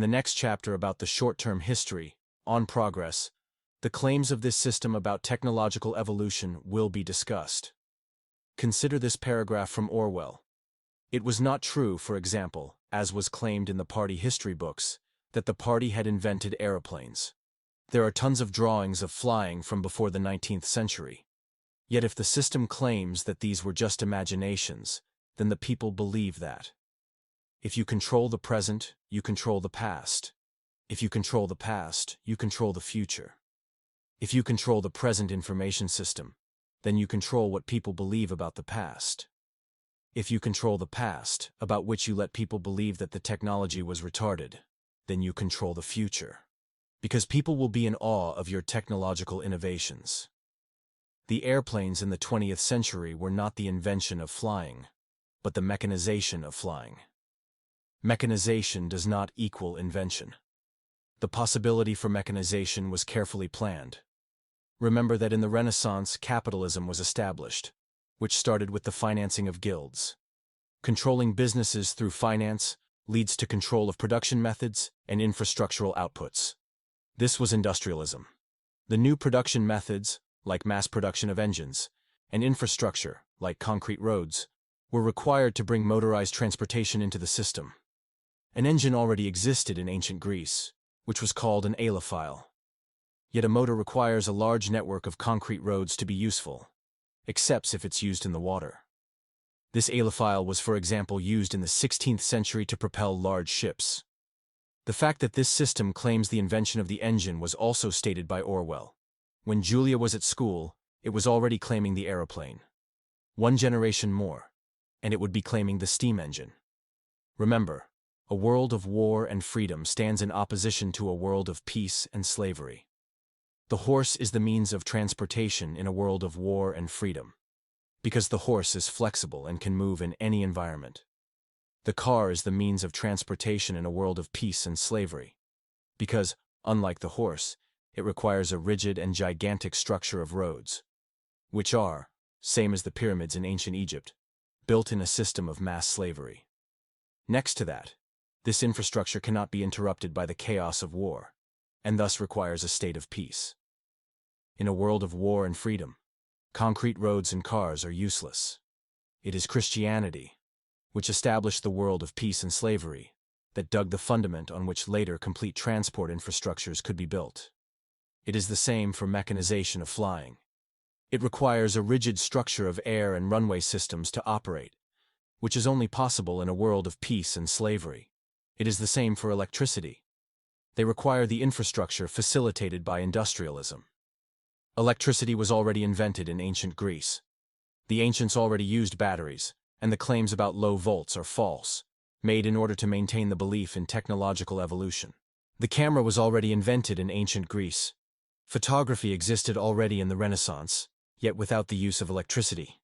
In the next chapter about the short-term history, on progress, the claims of this system about technological evolution will be discussed. Consider this paragraph from Orwell. It was not true, for example, as was claimed in the party history books, that the party had invented aeroplanes. There are tons of drawings of flying from before the 19th century. Yet if the system claims that these were just imaginations, then the people believe that. If you control the present, you control the past. If you control the past, you control the future. If you control the present information system, then you control what people believe about the past. If you control the past, about which you let people believe that the technology was retarded, then you control the future. Because people will be in awe of your technological innovations. The airplanes in the 20th century were not the invention of flying, but the mechanization of flying. Mechanization does not equal invention. The possibility for mechanization was carefully planned. Remember that in the Renaissance, capitalism was established, which started with the financing of guilds. Controlling businesses through finance leads to control of production methods and infrastructural outputs. This was industrialism. The new production methods, like mass production of engines, and infrastructure, like concrete roads, were required to bring motorized transportation into the system. An engine already existed in ancient Greece, which was called an alephile. Yet a motor requires a large network of concrete roads to be useful, except if it's used in the water. This alephile was, for example, used in the 16th century to propel large ships. The fact that this system claims the invention of the engine was also stated by Orwell. When Julia was at school, it was already claiming the aeroplane. One generation more, and it would be claiming the steam engine. Remember, a world of war and freedom stands in opposition to a world of peace and slavery. The horse is the means of transportation in a world of war and freedom, because the horse is flexible and can move in any environment. The car is the means of transportation in a world of peace and slavery, because, unlike the horse, it requires a rigid and gigantic structure of roads, which are, same as the pyramids in ancient Egypt, built in a system of mass slavery. Next to that, this infrastructure cannot be interrupted by the chaos of war, and thus requires a state of peace. In a world of war and freedom, concrete roads and cars are useless. It is Christianity, which established the world of peace and slavery, that dug the fundament on which later complete transport infrastructures could be built. It is the same for mechanization of flying. It requires a rigid structure of air and runway systems to operate, which is only possible in a world of peace and slavery. It is the same for electricity. They require the infrastructure facilitated by industrialism. Electricity was already invented in ancient Greece. The ancients already used batteries, and the claims about low volts are false, made in order to maintain the belief in technological evolution. The camera was already invented in ancient Greece. Photography existed already in the Renaissance, yet without the use of electricity.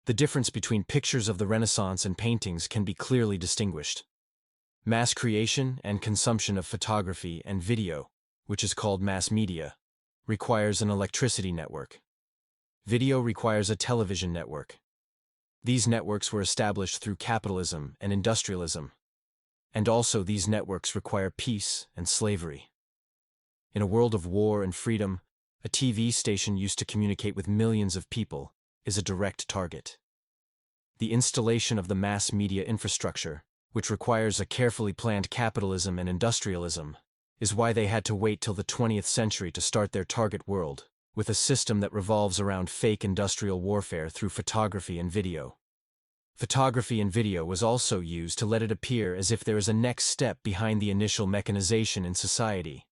The difference between pictures of the Renaissance and paintings can be clearly distinguished. Mass creation and consumption of photography and video, which is called mass media, requires an electricity network. Video requires a television network. These networks were established through capitalism and industrialism, and also these networks require peace and slavery. In a world of war and freedom, a TV station used to communicate with millions of people is a direct target. The installation of the mass media infrastructure, which requires a carefully planned capitalism and industrialism, is why they had to wait till the 20th century to start their target world, with a system that revolves around fake industrial warfare through photography and video. Photography and video was also used to let it appear as if there is a next step behind the initial mechanization in society.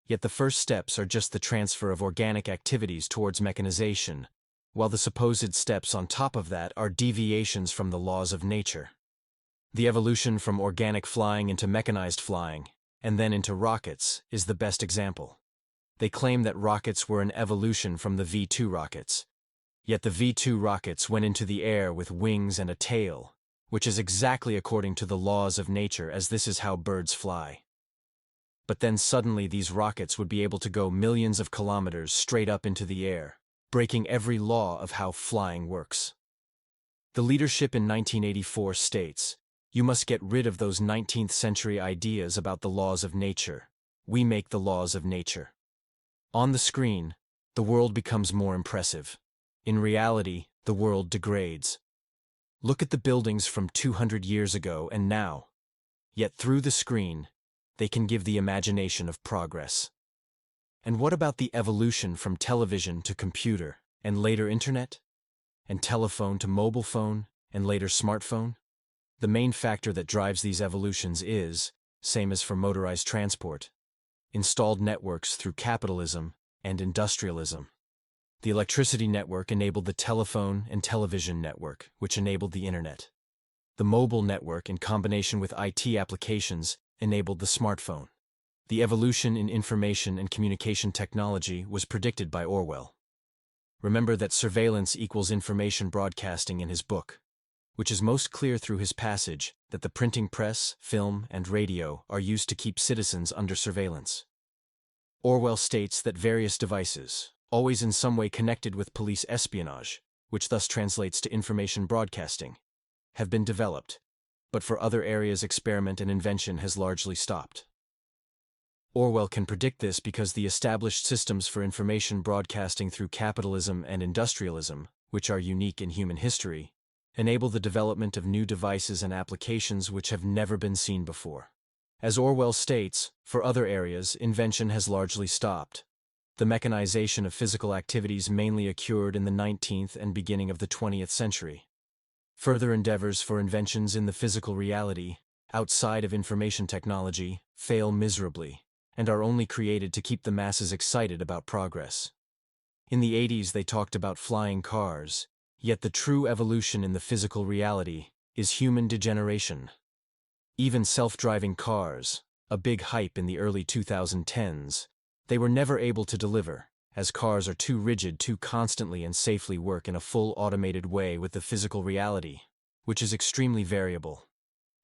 Yet the first steps are just the transfer of organic activities towards mechanization, while the supposed steps on top of that are deviations from the laws of nature. The evolution from organic flying into mechanized flying, and then into rockets, is the best example. They claim that rockets were an evolution from the V-2 rockets. Yet the V-2 rockets went into the air with wings and a tail, which is exactly according to the laws of nature, as this is how birds fly. But then suddenly these rockets would be able to go millions of kilometers straight up into the air, breaking every law of how flying works. The leadership in 1984 states, You must get rid of those 19th century ideas about the laws of nature. We make the laws of nature. On the screen, the world becomes more impressive. In reality, the world degrades. Look at the buildings from 200 years ago and now. Yet through the screen, they can give the imagination of progress. And what about the evolution from television to computer, and later internet? And telephone to mobile phone, and later smartphone? The main factor that drives these evolutions is, same as for motorized transport, installed networks through capitalism and industrialism. The electricity network enabled the telephone and television network, which enabled the internet. The mobile network, in combination with IT applications, enabled the smartphone. The evolution in information and communication technology was predicted by Orwell. Remember that surveillance equals information broadcasting in his book, which is most clear through his passage that the printing press, film, and radio are used to keep citizens under surveillance. Orwell states that various devices, always in some way connected with police espionage, which thus translates to information broadcasting, have been developed, but for other areas experiment and invention has largely stopped. Orwell can predict this because the established systems for information broadcasting through capitalism and industrialism, which are unique in human history, enable the development of new devices and applications which have never been seen before. As Orwell states, for other areas, invention has largely stopped. The mechanization of physical activities mainly occurred in the 19th and beginning of the 20th century. Further endeavors for inventions in the physical reality, outside of information technology, fail miserably, and are only created to keep the masses excited about progress. In the 80s they talked about flying cars, yet the true evolution in the physical reality is human degeneration. Even self-driving cars, a big hype in the early 2010s, they were never able to deliver, as cars are too rigid to constantly and safely work in a full automated way with the physical reality, which is extremely variable.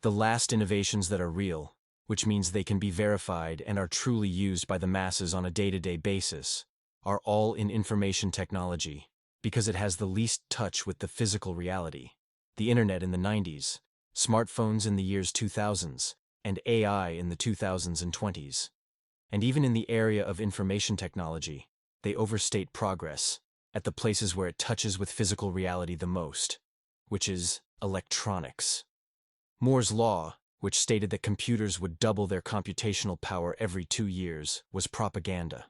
The last innovations that are real, which means they can be verified and are truly used by the masses on a day-to-day basis, are all in information technology, because it has the least touch with the physical reality. The internet in the 90s, smartphones in the years 2000s, and AI in the 2000s and 20s. And even in the area of information technology, they overstate progress at the places where it touches with physical reality the most, which is electronics. Moore's law, which stated that computers would double their computational power every 2 years, was propaganda.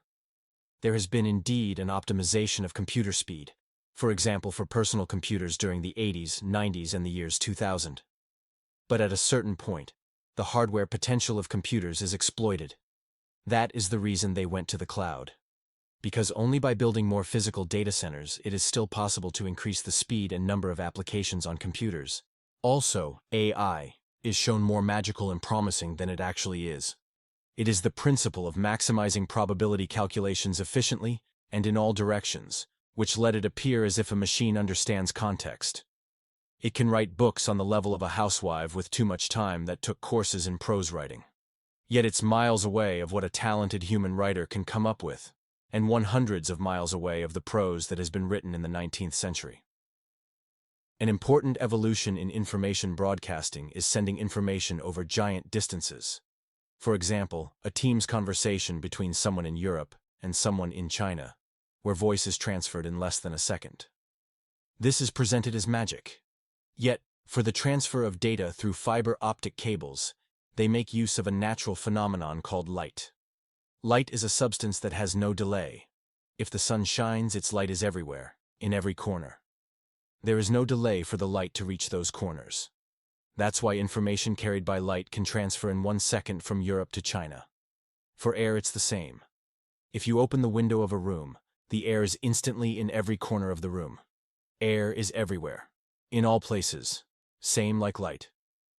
There has been indeed an optimization of computer speed, for example for personal computers during the 80s, 90s, and the years 2000. But at a certain point, the hardware potential of computers is exploited. That is the reason they went to the cloud. Because only by building more physical data centers it is still possible to increase the speed and number of applications on computers. Also, AI is shown more magical and promising than it actually is. It is the principle of maximizing probability calculations efficiently and in all directions, which let it appear as if a machine understands context. It can write books on the level of a housewife with too much time that took courses in prose writing. Yet it's miles away of what a talented human writer can come up with, and 100s of miles away of the prose that has been written in the 19th century. An important evolution in information broadcasting is sending information over giant distances. For example, a Teams conversation between someone in Europe and someone in China, where voice is transferred in less than a second. This is presented as magic. Yet, for the transfer of data through fiber optic cables, they make use of a natural phenomenon called light. Light is a substance that has no delay. If the sun shines, its light is everywhere, in every corner. There is no delay for the light to reach those corners. That's why information carried by light can transfer in 1 second from Europe to China. For air it's the same. If you open the window of a room, the air is instantly in every corner of the room. Air is everywhere, in all places, same like light,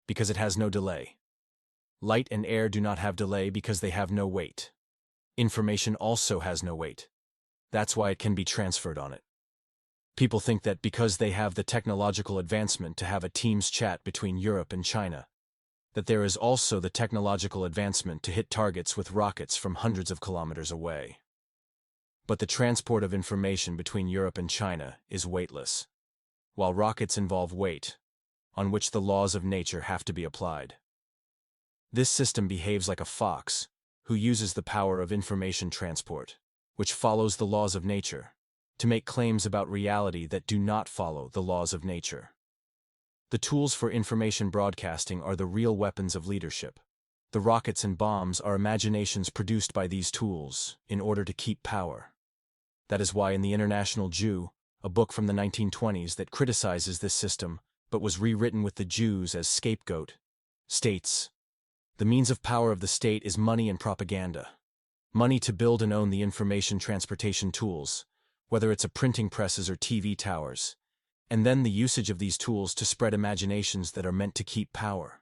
because it has no delay. Light and air do not have delay because they have no weight. Information also has no weight. That's why it can be transferred on it. People think that because they have the technological advancement to have a Teams chat between Europe and China, that there is also the technological advancement to hit targets with rockets from hundreds of kilometers away. But the transport of information between Europe and China is weightless. While rockets involve weight, on which the laws of nature have to be applied. This system behaves like a fox, who uses the power of information transport, which follows the laws of nature, to make claims about reality that do not follow the laws of nature. The tools for information broadcasting are the real weapons of leadership. The rockets and bombs are imaginations produced by these tools in order to keep power. That is why in The International Jew, a book from the 1920s that criticizes this system, but was rewritten with the Jews as scapegoat, states, "The means of power of the state is money and propaganda. Money to build and own the information transportation tools, whether it's a printing presses or TV towers, and then the usage of these tools to spread imaginations that are meant to keep power."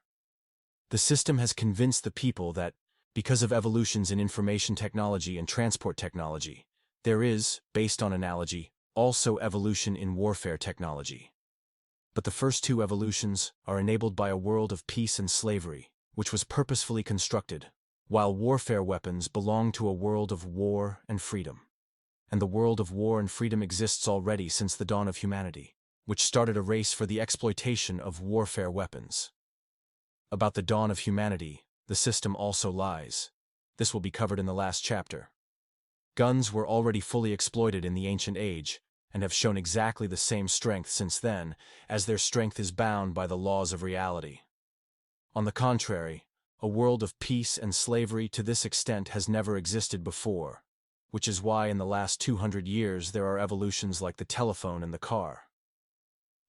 The system has convinced the people that, because of evolutions in information technology and transport technology, there is, based on analogy, also evolution in warfare technology. But the first two evolutions are enabled by a world of peace and slavery, which was purposefully constructed, while warfare weapons belong to a world of war and freedom. And the world of war and freedom exists already since the dawn of humanity, which started a race for the exploitation of warfare weapons. About the dawn of humanity, the system also lies. This will be covered in the last chapter. Guns were already fully exploited in the ancient age, and have shown exactly the same strength since then, as their strength is bound by the laws of reality. On the contrary, a world of peace and slavery to this extent has never existed before, which is why in the last 200 years there are evolutions like the telephone and the car.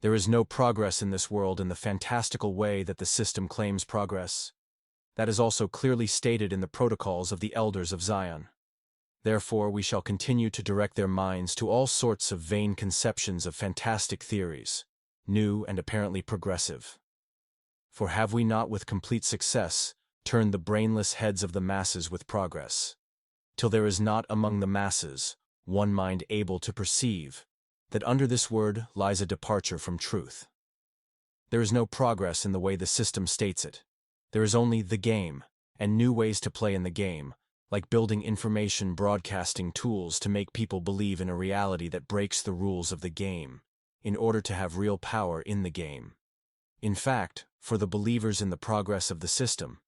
There is no progress in this world in the fantastical way that the system claims progress. That is also clearly stated in the protocols of the elders of Zion. Therefore, we shall continue to direct their minds to all sorts of vain conceptions of fantastic theories, new and apparently progressive. For have we not with complete success turned the brainless heads of the masses with progress, till there is not among the masses one mind able to perceive that under this word lies a departure from truth. There is no progress in the way the system states it. There is only the game, and new ways to play in the game, like building information broadcasting tools to make people believe in a reality that breaks the rules of the game, in order to have real power in the game. In fact, for the believers in the progress of the system,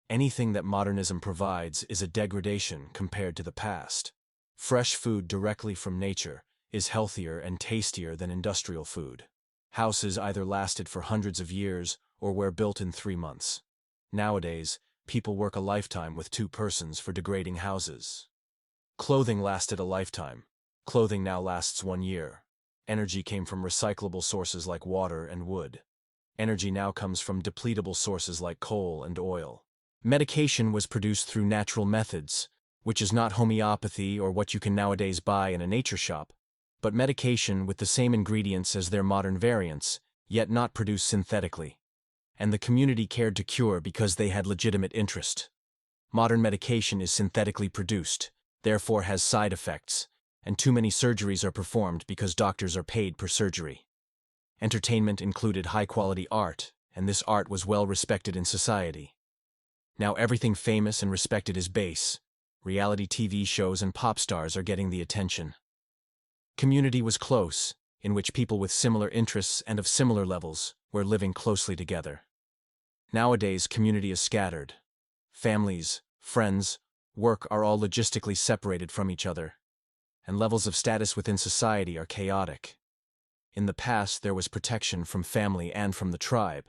anything that modernism provides is a degradation compared to the past. Fresh food directly from nature is healthier and tastier than industrial food. Houses either lasted for hundreds of years or were built in 3 months. Nowadays, people work a lifetime with 2 persons for degrading houses. Clothing lasted a lifetime. Clothing now lasts 1 year. Energy came from recyclable sources like water and wood. Energy now comes from depletable sources like coal and oil. Medication was produced through natural methods, which is not homeopathy or what you can nowadays buy in a nature shop, but medication with the same ingredients as their modern variants, yet not produced synthetically. And the community cared to cure because they had legitimate interest. Modern medication is synthetically produced, therefore has side effects, and too many surgeries are performed because doctors are paid per surgery. Entertainment included high-quality art, and this art was well respected in society. Now everything famous and respected is base. Reality TV shows and pop stars are getting the attention. Community was close, in which people with similar interests and of similar levels were living closely together. Nowadays, community is scattered. Families, friends, work are all logistically separated from each other, and levels of status within society are chaotic. In the past, there was protection from family and from the tribe.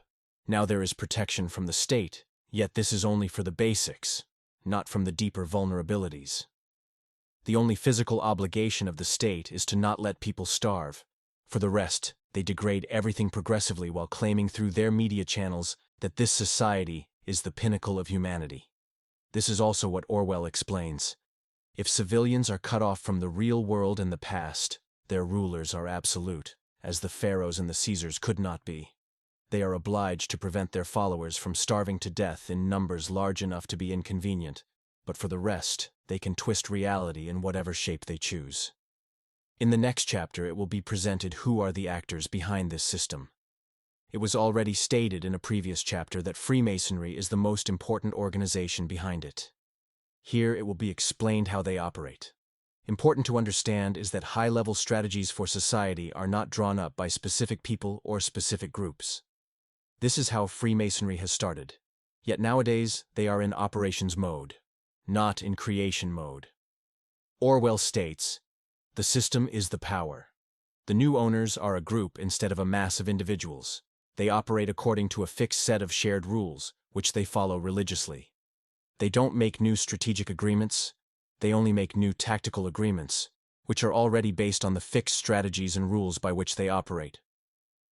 Now there is protection from the state, yet this is only for the basics, not from the deeper vulnerabilities. The only physical obligation of the state is to not let people starve. For the rest, they degrade everything progressively while claiming through their media channels that this society is the pinnacle of humanity. This is also what Orwell explains. If civilians are cut off from the real world and the past, their rulers are absolute, as the pharaohs and the Caesars could not be. They are obliged to prevent their followers from starving to death in numbers large enough to be inconvenient, but for the rest, they can twist reality in whatever shape they choose. In the next chapter, it will be presented who are the actors behind this system. It was already stated in a previous chapter that Freemasonry is the most important organization behind it. Here it will be explained how they operate. Important to understand is that high-level strategies for society are not drawn up by specific people or specific groups. This is how Freemasonry has started. Yet nowadays, they are in operations mode, not in creation mode. Orwell states, "The system is the power. The new owners are a group instead of a mass of individuals. They operate according to a fixed set of shared rules, which they follow religiously. They don't make new strategic agreements, they only make new tactical agreements, which are already based on the fixed strategies and rules by which they operate."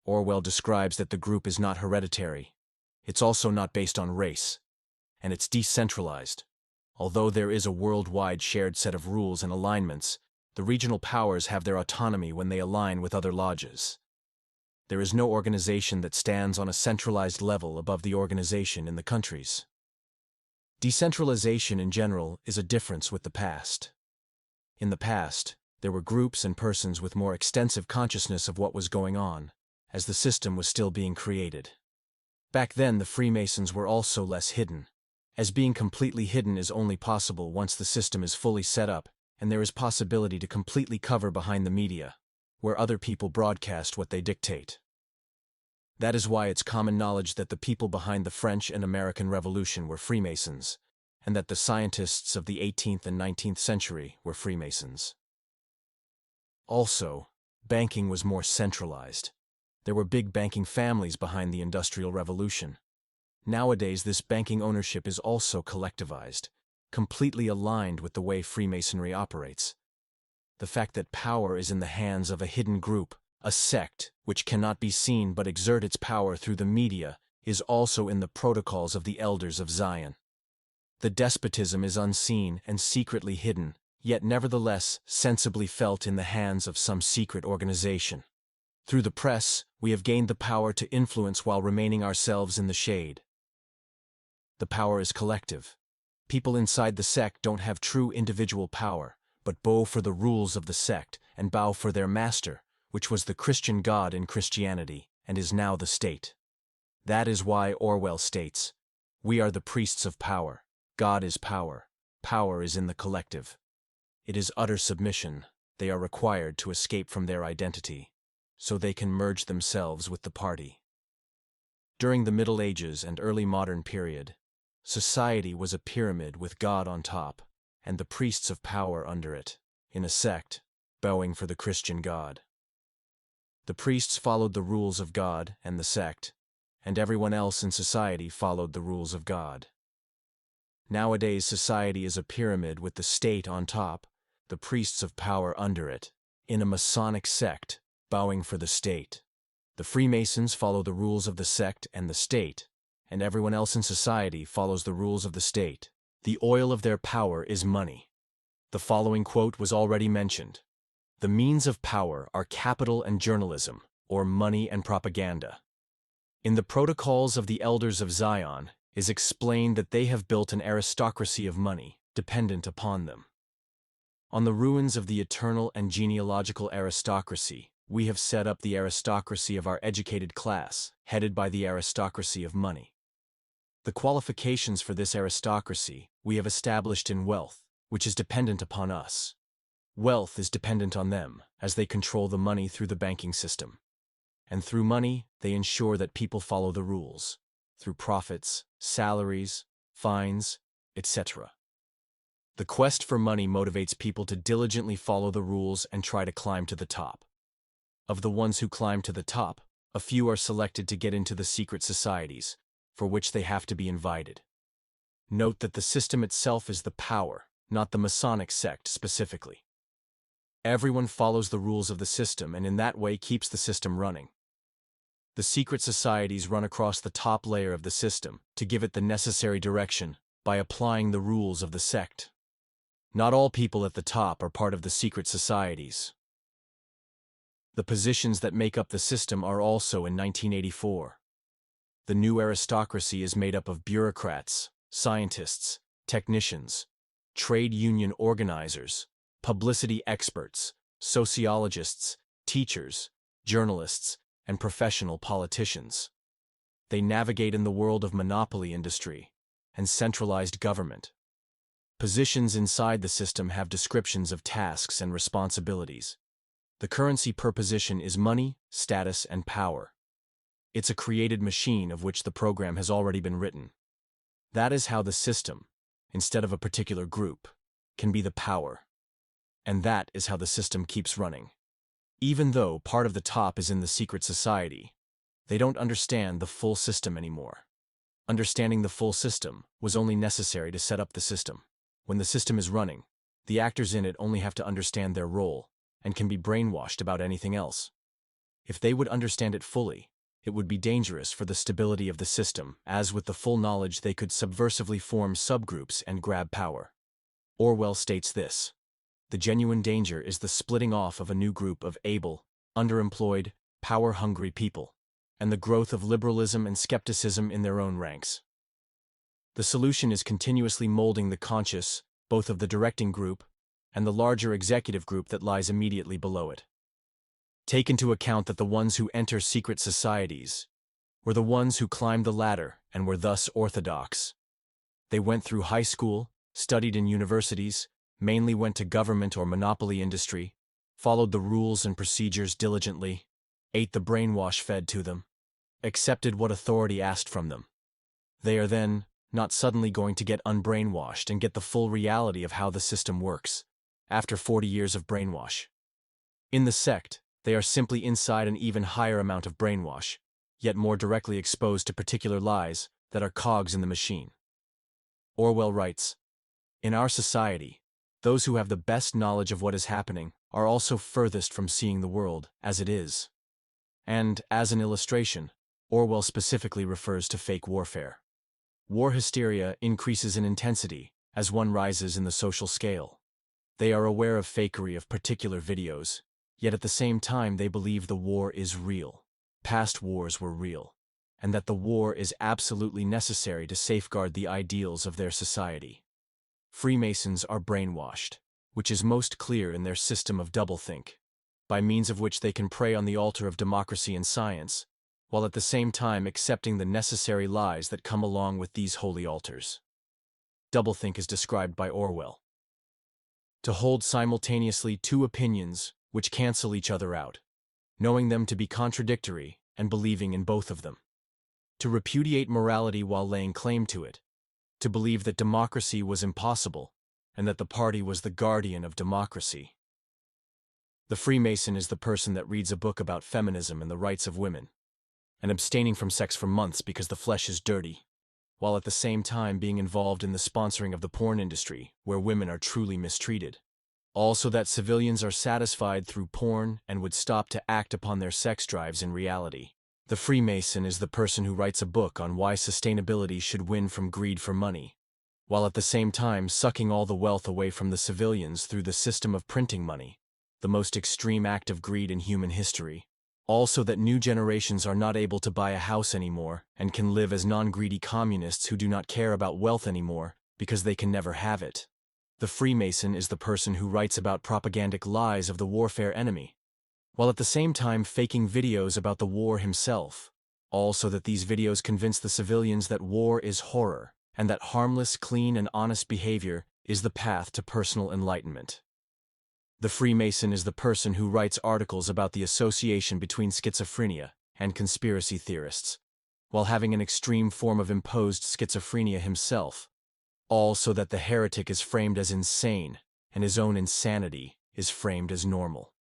Orwell describes that the group is not hereditary. It's also not based on race, and it's decentralized. Although there is a worldwide shared set of rules and alignments, the regional powers have their autonomy when they align with other lodges. There is no organization that stands on a centralized level above the organization in the countries. Decentralization in general is a difference with the past. In the past, there were groups and persons with more extensive consciousness of what was going on, as the system was still being created. Back then, the Freemasons were also less hidden, as being completely hidden is only possible once the system is fully set up and there is possibility to completely cover behind the media, where other people broadcast what they dictate. That is why it's common knowledge that the people behind the French and American Revolution were Freemasons, and that the scientists of the 18th and 19th century were Freemasons. Also, banking was more centralized. There were big banking families behind the Industrial Revolution. Nowadays, this banking ownership is also collectivized, completely aligned with the way Freemasonry operates. The fact that power is in the hands of a hidden group, a sect which cannot be seen but exert its power through the media, is also in the protocols of the Elders of Zion. The despotism is unseen and secretly hidden, yet nevertheless sensibly felt in the hands of some secret organization. Through the press, we have gained the power to influence while remaining ourselves in the shade. The power is collective. People inside the sect don't have true individual power, but bow for the rules of the sect and bow for their master, which was the Christian God in Christianity and is now the state. That is why Orwell states, "We are the priests of power. God is power. Power is in the collective." It is utter submission. They are required to escape from their identity, so they can merge themselves with the party. During the Middle Ages and early modern period, society was a pyramid with God on top, and the priests of power under it, in a sect, bowing for the Christian God. The priests followed the rules of God and the sect, and everyone else in society followed the rules of God. Nowadays, society is a pyramid with the state on top, the priests of power under it, in a Masonic sect, bowing for the state. The Freemasons follow the rules of the sect and the state, and everyone else in society follows the rules of the state. The oil of their power is money. The following quote was already mentioned. "The means of power are capital and journalism, or money and propaganda." In the Protocols of the Elders of Zion is explained that they have built an aristocracy of money, dependent upon them. On the ruins of the eternal and genealogical aristocracy, we have set up the aristocracy of our educated class, headed by the aristocracy of money. The qualifications for this aristocracy we have established in wealth, which is dependent upon us. Wealth is dependent on them, as they control the money through the banking system. And through money, they ensure that people follow the rules, through profits, salaries, fines, etc. The quest for money motivates people to diligently follow the rules and try to climb to the top. Of the ones who climb to the top, a few are selected to get into the secret societies, for which they have to be invited. Note that the system itself is the power, not the Masonic sect specifically. Everyone follows the rules of the system and in that way keeps the system running. The secret societies run across the top layer of the system to give it the necessary direction by applying the rules of the sect. Not all people at the top are part of the secret societies. The positions that make up the system are also in 1984. The new aristocracy is made up of bureaucrats, scientists, technicians, trade union organizers, publicity experts, sociologists, teachers, journalists, and professional politicians. They navigate in the world of monopoly industry and centralized government. Positions inside the system have descriptions of tasks and responsibilities. The currency per position is money, status, and power. It's a created machine of which the program has already been written. That is how the system, instead of a particular group, can be the power. And that is how the system keeps running. Even though part of the top is in the secret society, they don't understand the full system anymore. Understanding the full system was only necessary to set up the system. When the system is running, the actors in it only have to understand their role and can be brainwashed about anything else. If they would understand it fully, it would be dangerous for the stability of the system, as with the full knowledge they could subversively form subgroups and grab power. Orwell states this: "The genuine danger is the splitting off of a new group of able, underemployed, power-hungry people, and the growth of liberalism and skepticism in their own ranks." The solution is continuously molding the conscious, both of the directing group and the larger executive group that lies immediately below it. Take into account that the ones who enter secret societies were the ones who climbed the ladder and were thus orthodox. They went through high school, studied in universities, mainly went to government or monopoly industry, followed the rules and procedures diligently, ate the brainwash fed to them, accepted what authority asked from them. They are then not suddenly going to get unbrainwashed and get the full reality of how the system works, after 40 years of brainwash. In the sect, they are simply inside an even higher amount of brainwash, yet more directly exposed to particular lies that are cogs in the machine. Orwell writes, "In our society, those who have the best knowledge of what is happening are also furthest from seeing the world as it is." And, as an illustration, Orwell specifically refers to fake warfare. War hysteria increases in intensity as one rises in the social scale. They are aware of fakery of particular videos, yet at the same time they believe the war is real, past wars were real, and that the war is absolutely necessary to safeguard the ideals of their society. Freemasons are brainwashed, which is most clear in their system of doublethink, by means of which they can pray on the altar of democracy and science, while at the same time accepting the necessary lies that come along with these holy altars. Doublethink is described by Orwell: "To hold simultaneously two opinions which cancel each other out, knowing them to be contradictory and believing in both of them. To repudiate morality while laying claim to it. To believe that democracy was impossible and that the party was the guardian of democracy." The Freemason is the person that reads a book about feminism and the rights of women, and abstaining from sex for months because the flesh is dirty, while at the same time being involved in the sponsoring of the porn industry, where women are truly mistreated. Also that civilians are satisfied through porn and would stop to act upon their sex drives in reality. The Freemason is the person who writes a book on why sustainability should win from greed for money, while at the same time sucking all the wealth away from the civilians through the system of printing money, the most extreme act of greed in human history. Also that new generations are not able to buy a house anymore and can live as non-greedy communists who do not care about wealth anymore because they can never have it. The Freemason is the person who writes about propagandic lies of the warfare enemy, while at the same time faking videos about the war himself, all so that these videos convince the civilians that war is horror and that harmless, clean, and honest behavior is the path to personal enlightenment. The Freemason is the person who writes articles about the association between schizophrenia and conspiracy theorists, while having an extreme form of imposed schizophrenia himself, all so that the heretic is framed as insane and his own insanity is framed as normal.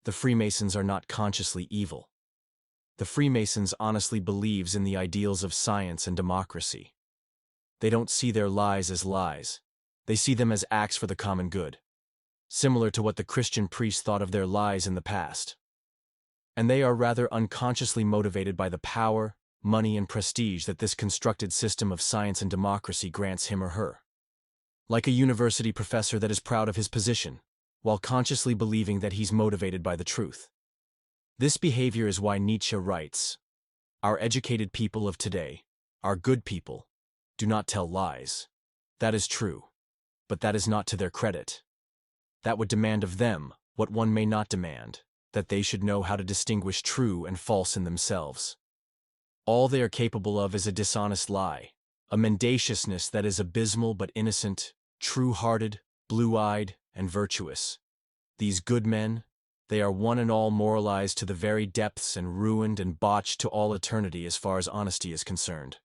The Freemasons are not consciously evil. The Freemasons honestly believes in the ideals of science and democracy. They don't see their lies as lies. They see them as acts for the common good, similar to what the Christian priests thought of their lies in the past. And they are rather unconsciously motivated by the power, money, and prestige that this constructed system of science and democracy grants him or her. Like a university professor that is proud of his position, while consciously believing that he's motivated by the truth. This behavior is why Nietzsche writes, "Our educated people of today, our good people, do not tell lies. That is true, but that is not to their credit. That would demand of them what one may not demand, that they should know how to distinguish true and false in themselves. All they are capable of is a dishonest lie, a mendaciousness that is abysmal but innocent, true-hearted, blue-eyed, and virtuous. These good men, They are one and all moralized to the very depths and ruined and botched to all eternity as far as honesty is concerned.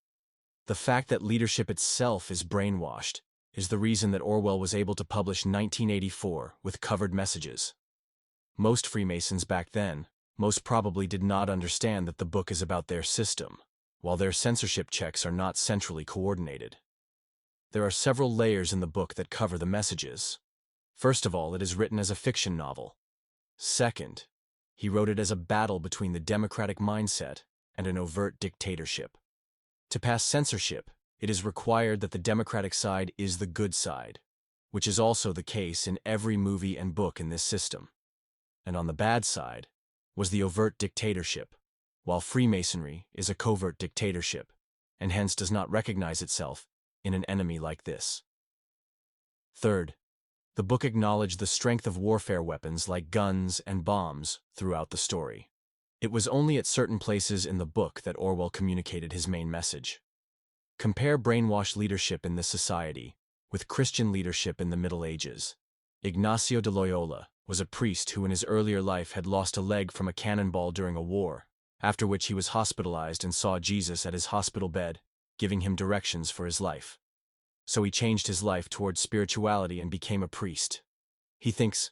The fact that leadership itself is brainwashed is the reason that Orwell was able to publish 1984 with covered messages. Most Freemasons back then most probably did not understand that the book is about their system, while their censorship checks are not centrally coordinated. There are several layers in the book that cover the messages. First of all, it is written as a fiction novel. Second, he wrote it as a battle between the democratic mindset and an overt dictatorship. To pass censorship, it is required that the democratic side is the good side, which is also the case in every movie and book in this system. And on the bad side was the overt dictatorship, while Freemasonry is a covert dictatorship, and hence does not recognize itself in an enemy like this. Third, the book acknowledged the strength of warfare weapons like guns and bombs throughout the story. It was only at certain places in the book that Orwell communicated his main message. Compare brainwashed leadership in this society with Christian leadership in the Middle Ages. Ignacio de Loyola was a priest who in his earlier life had lost a leg from a cannonball during a war, after which he was hospitalized and saw Jesus at his hospital bed, giving him directions for his life. So he changed his life towards spirituality and became a priest. He thinks,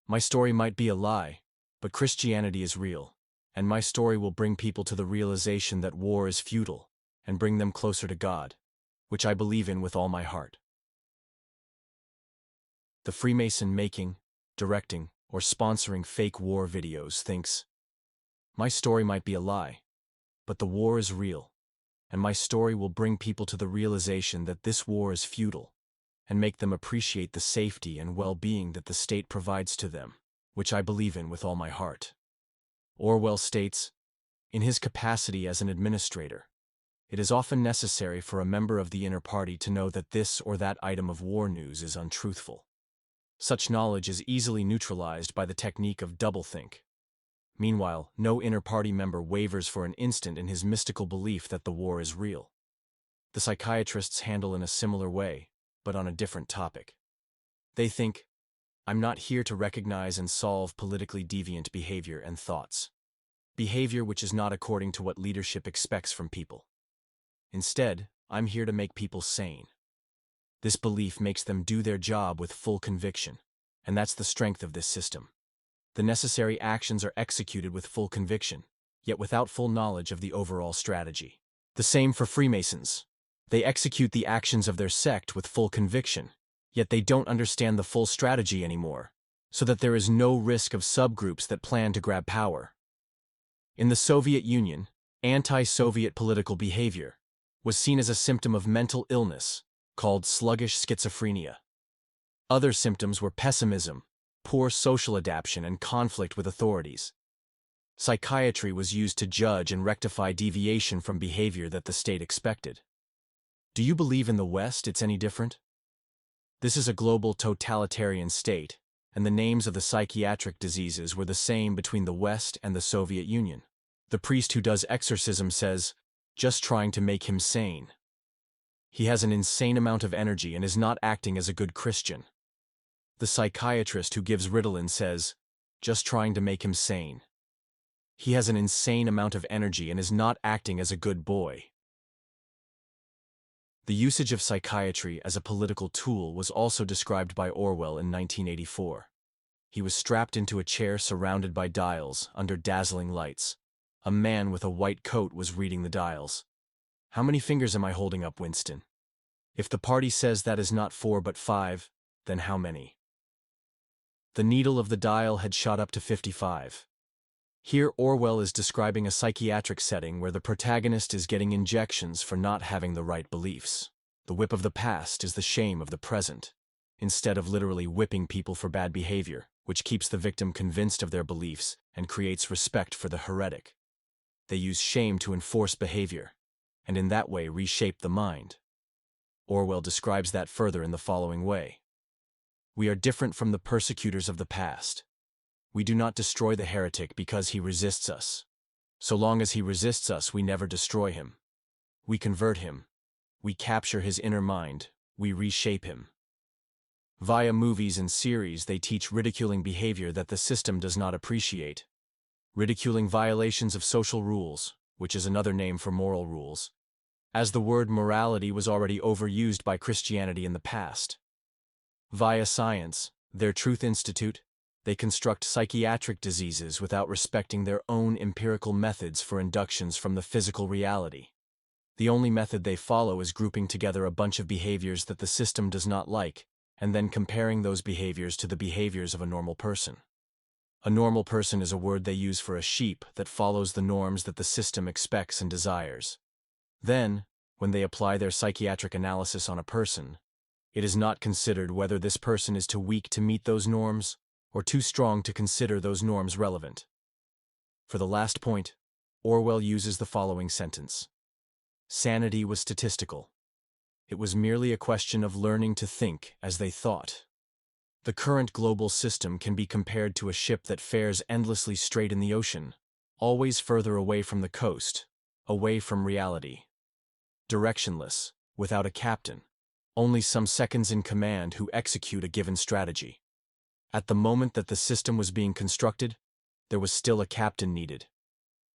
my story might be a lie, but Christianity is real, and my story will bring people to the realization that war is futile and bring them closer to God, which I believe in with all my heart. The Freemason making, directing, or sponsoring fake war videos thinks, my story might be a lie, but the war is real, and my story will bring people to the realization that this war is futile, and make them appreciate the safety and well-being that the state provides to them, which I believe in with all my heart. Orwell states, in his capacity as an administrator, it is often necessary for a member of the inner party to know that this or that item of war news is untruthful. Such knowledge is easily neutralized by the technique of doublethink. Meanwhile, no inner party member wavers for an instant in his mystical belief that the war is real. The psychiatrists handle in a similar way, but on a different topic. They think, I'm not here to recognize and solve politically deviant behavior and thoughts. Behavior which is not according to what leadership expects from people. Instead, I'm here to make people sane. This belief makes them do their job with full conviction, and that's the strength of this system. The necessary actions are executed with full conviction, yet without full knowledge of the overall strategy. The same for Freemasons. They execute the actions of their sect with full conviction, yet they don't understand the full strategy anymore, so that there is no risk of subgroups that plan to grab power. In the Soviet Union, anti-Soviet political behavior was seen as a symptom of mental illness, called sluggish schizophrenia. Other symptoms were pessimism, poor social adaptation, and conflict with authorities. Psychiatry was used to judge and rectify deviation from behavior that the state expected. Do you believe in the West it's any different? This is a global totalitarian state, and the names of the psychiatric diseases were the same between the West and the Soviet Union. The priest who does exorcism says, just trying to make him sane. He has an insane amount of energy and is not acting as a good Christian. The psychiatrist who gives Ritalin says, just trying to make him sane. He has an insane amount of energy and is not acting as a good boy. The usage of psychiatry as a political tool was also described by Orwell in 1984. He was strapped into a chair surrounded by dials under dazzling lights. A man with a white coat was reading the dials. How many fingers am I holding up, Winston? If the party says that is not 4 but 5, then how many? The needle of the dial had shot up to 55. Here Orwell is describing a psychiatric setting where the protagonist is getting injections for not having the right beliefs. The whip of the past is the shame of the present, instead of literally whipping people for bad behavior, which keeps the victim convinced of their beliefs and creates respect for the heretic. They use shame to enforce behavior, and in that way reshape the mind. Orwell describes that further in the following way. We are different from the persecutors of the past. We do not destroy the heretic because he resists us. So long as he resists us, we never destroy him. We convert him. We capture his inner mind. We reshape him. Via movies and series, they teach ridiculing behavior that the system does not appreciate. Ridiculing violations of social rules, which is another name for moral rules, as the word morality was already overused by Christianity in the past. Via science, their Truth Institute, they construct psychiatric diseases without respecting their own empirical methods for inductions from the physical reality. The only method they follow is grouping together a bunch of behaviors that the system does not like, and then comparing those behaviors to the behaviors of a normal person. A normal person is a word they use for a sheep that follows the norms that the system expects and desires. Then, when they apply their psychiatric analysis on a person, it is not considered whether this person is too weak to meet those norms or too strong to consider those norms relevant. For the last point, Orwell uses the following sentence: sanity was statistical. It was merely a question of learning to think as they thought. The current global system can be compared to a ship that fares endlessly straight in the ocean, always further away from the coast, away from reality. Directionless, without a captain, only some seconds in command who execute a given strategy. At the moment that the system was being constructed, there was still a captain needed.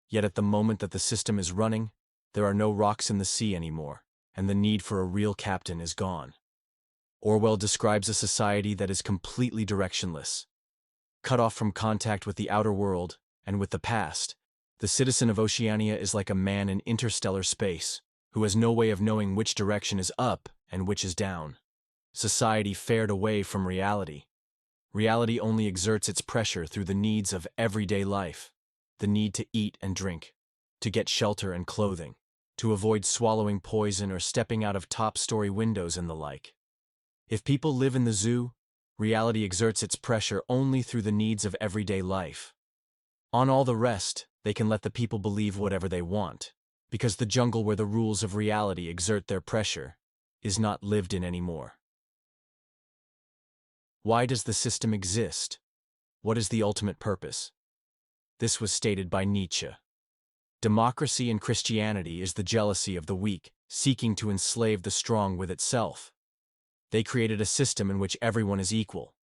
Yet at the moment that the system is running, there are no rocks in the sea anymore, and the need for a real captain is gone. Orwell describes a society that is completely directionless. Cut off from contact with the outer world and with the past, the citizen of Oceania is like a man in interstellar space, who has no way of knowing which direction is up and which is down. Society fared away from reality. Reality only exerts its pressure through the needs of everyday life, the need to eat and drink, to get shelter and clothing, to avoid swallowing poison or stepping out of top-story windows and the like. If people live in the zoo, reality exerts its pressure only through the needs of everyday life. On all the rest, they can let the people believe whatever they want, because the jungle where the rules of reality exert their pressure is not lived in anymore. Why does the system exist? What is the ultimate purpose? This was stated by Nietzsche. Democracy in Christianity is the jealousy of the weak, seeking to enslave the strong with itself. They created a system in which everyone is equal,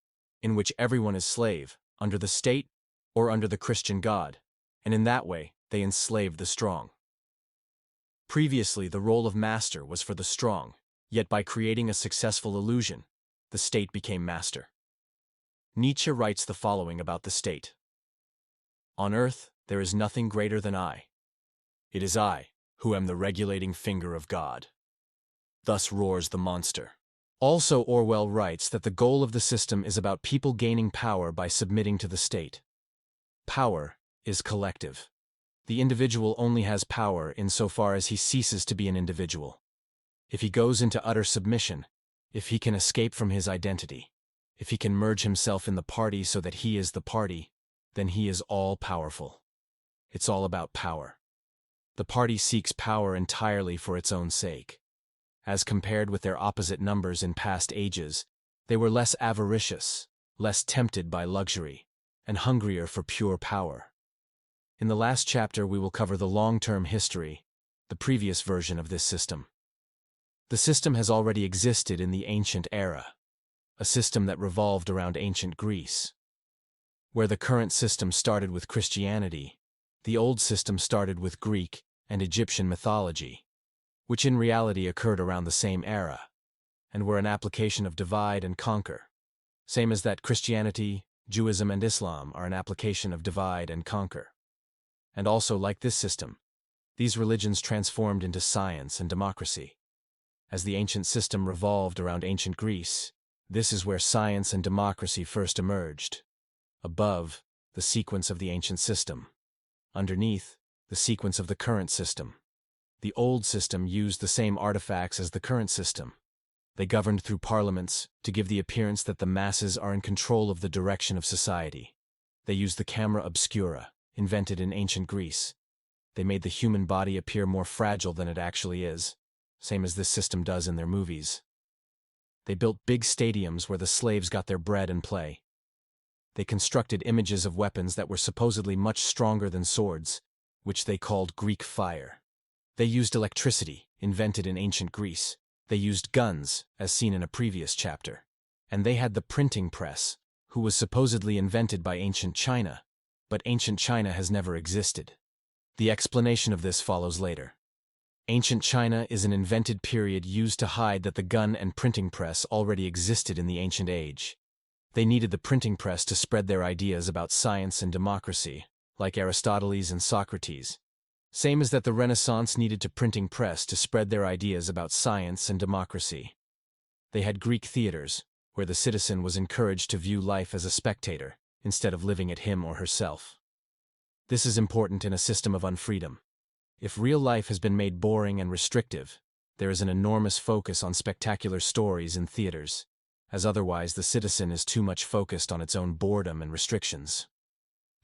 in which everyone is slave, under the state or under the Christian God, and in that way, they enslaved the strong. Previously, the role of master was for the strong, yet by creating a successful illusion, the state became master. Nietzsche writes the following about the state. On earth, there is nothing greater than I. It is I, who am the regulating finger of God. Thus roars the monster. Also, Orwell writes that the goal of the system is about people gaining power by submitting to the state. Power is collective. The individual only has power insofar as he ceases to be an individual. If he goes into utter submission, if he can escape from his identity, if he can merge himself in the party so that he is the party, then he is all-powerful. It's all about power. The party seeks power entirely for its own sake. As compared with their opposite numbers in past ages, they were less avaricious, less tempted by luxury, and hungrier for pure power. In the last chapter, we will cover the long-term history, the previous version of this system. The system has already existed in the ancient era, a system that revolved around ancient Greece. Where the current system started with Christianity, the old system started with Greek and Egyptian mythology, which in reality occurred around the same era, and were an application of divide and conquer, same as that Christianity, Judaism, and Islam are an application of divide and conquer. And also, like this system, these religions transformed into science and democracy. As the ancient system revolved around ancient Greece, this is where science and democracy first emerged. Above, the sequence of the ancient system. Underneath, the sequence of the current system. The old system used the same artifacts as the current system. They governed through parliaments to give the appearance that the masses are in control of the direction of society. They used the camera obscura, invented in ancient Greece. They made the human body appear more fragile than it actually is, same as this system does in their movies. They built big stadiums where the slaves got their bread and play. They constructed images of weapons that were supposedly much stronger than swords, which they called Greek fire. They used electricity, invented in ancient Greece. They used guns, as seen in a previous chapter. And they had the printing press, who was supposedly invented by ancient China, but ancient China has never existed. The explanation of this follows later. Ancient China is an invented period used to hide that the gun and printing press already existed in the ancient age. They needed the printing press to spread their ideas about science and democracy, like Aristotle and Socrates. Same as that the Renaissance needed to printing press to spread their ideas about science and democracy. They had Greek theaters, where the citizen was encouraged to view life as a spectator, instead of living it him or herself. This is important in a system of unfreedom. If real life has been made boring and restrictive, there is an enormous focus on spectacular stories in theaters, as otherwise the citizen is too much focused on its own boredom and restrictions.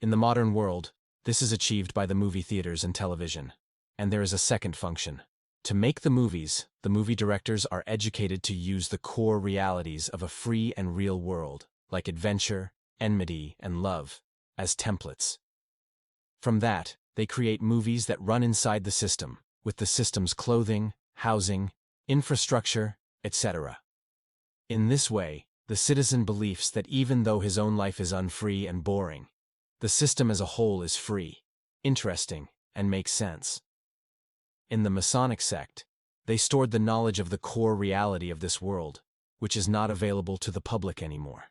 In the modern world, this is achieved by the movie theaters and television. And there is a second function. To make the movies, the movie directors are educated to use the core realities of a free and real world, like adventure, enmity, and love, as templates. From that, they create movies that run inside the system, with the system's clothing, housing, infrastructure, etc. In this way, the citizen believes that even though his own life is unfree and boring, the system as a whole is free, interesting, and makes sense. In the Masonic sect, they stored the knowledge of the core reality of this world, which is not available to the public anymore.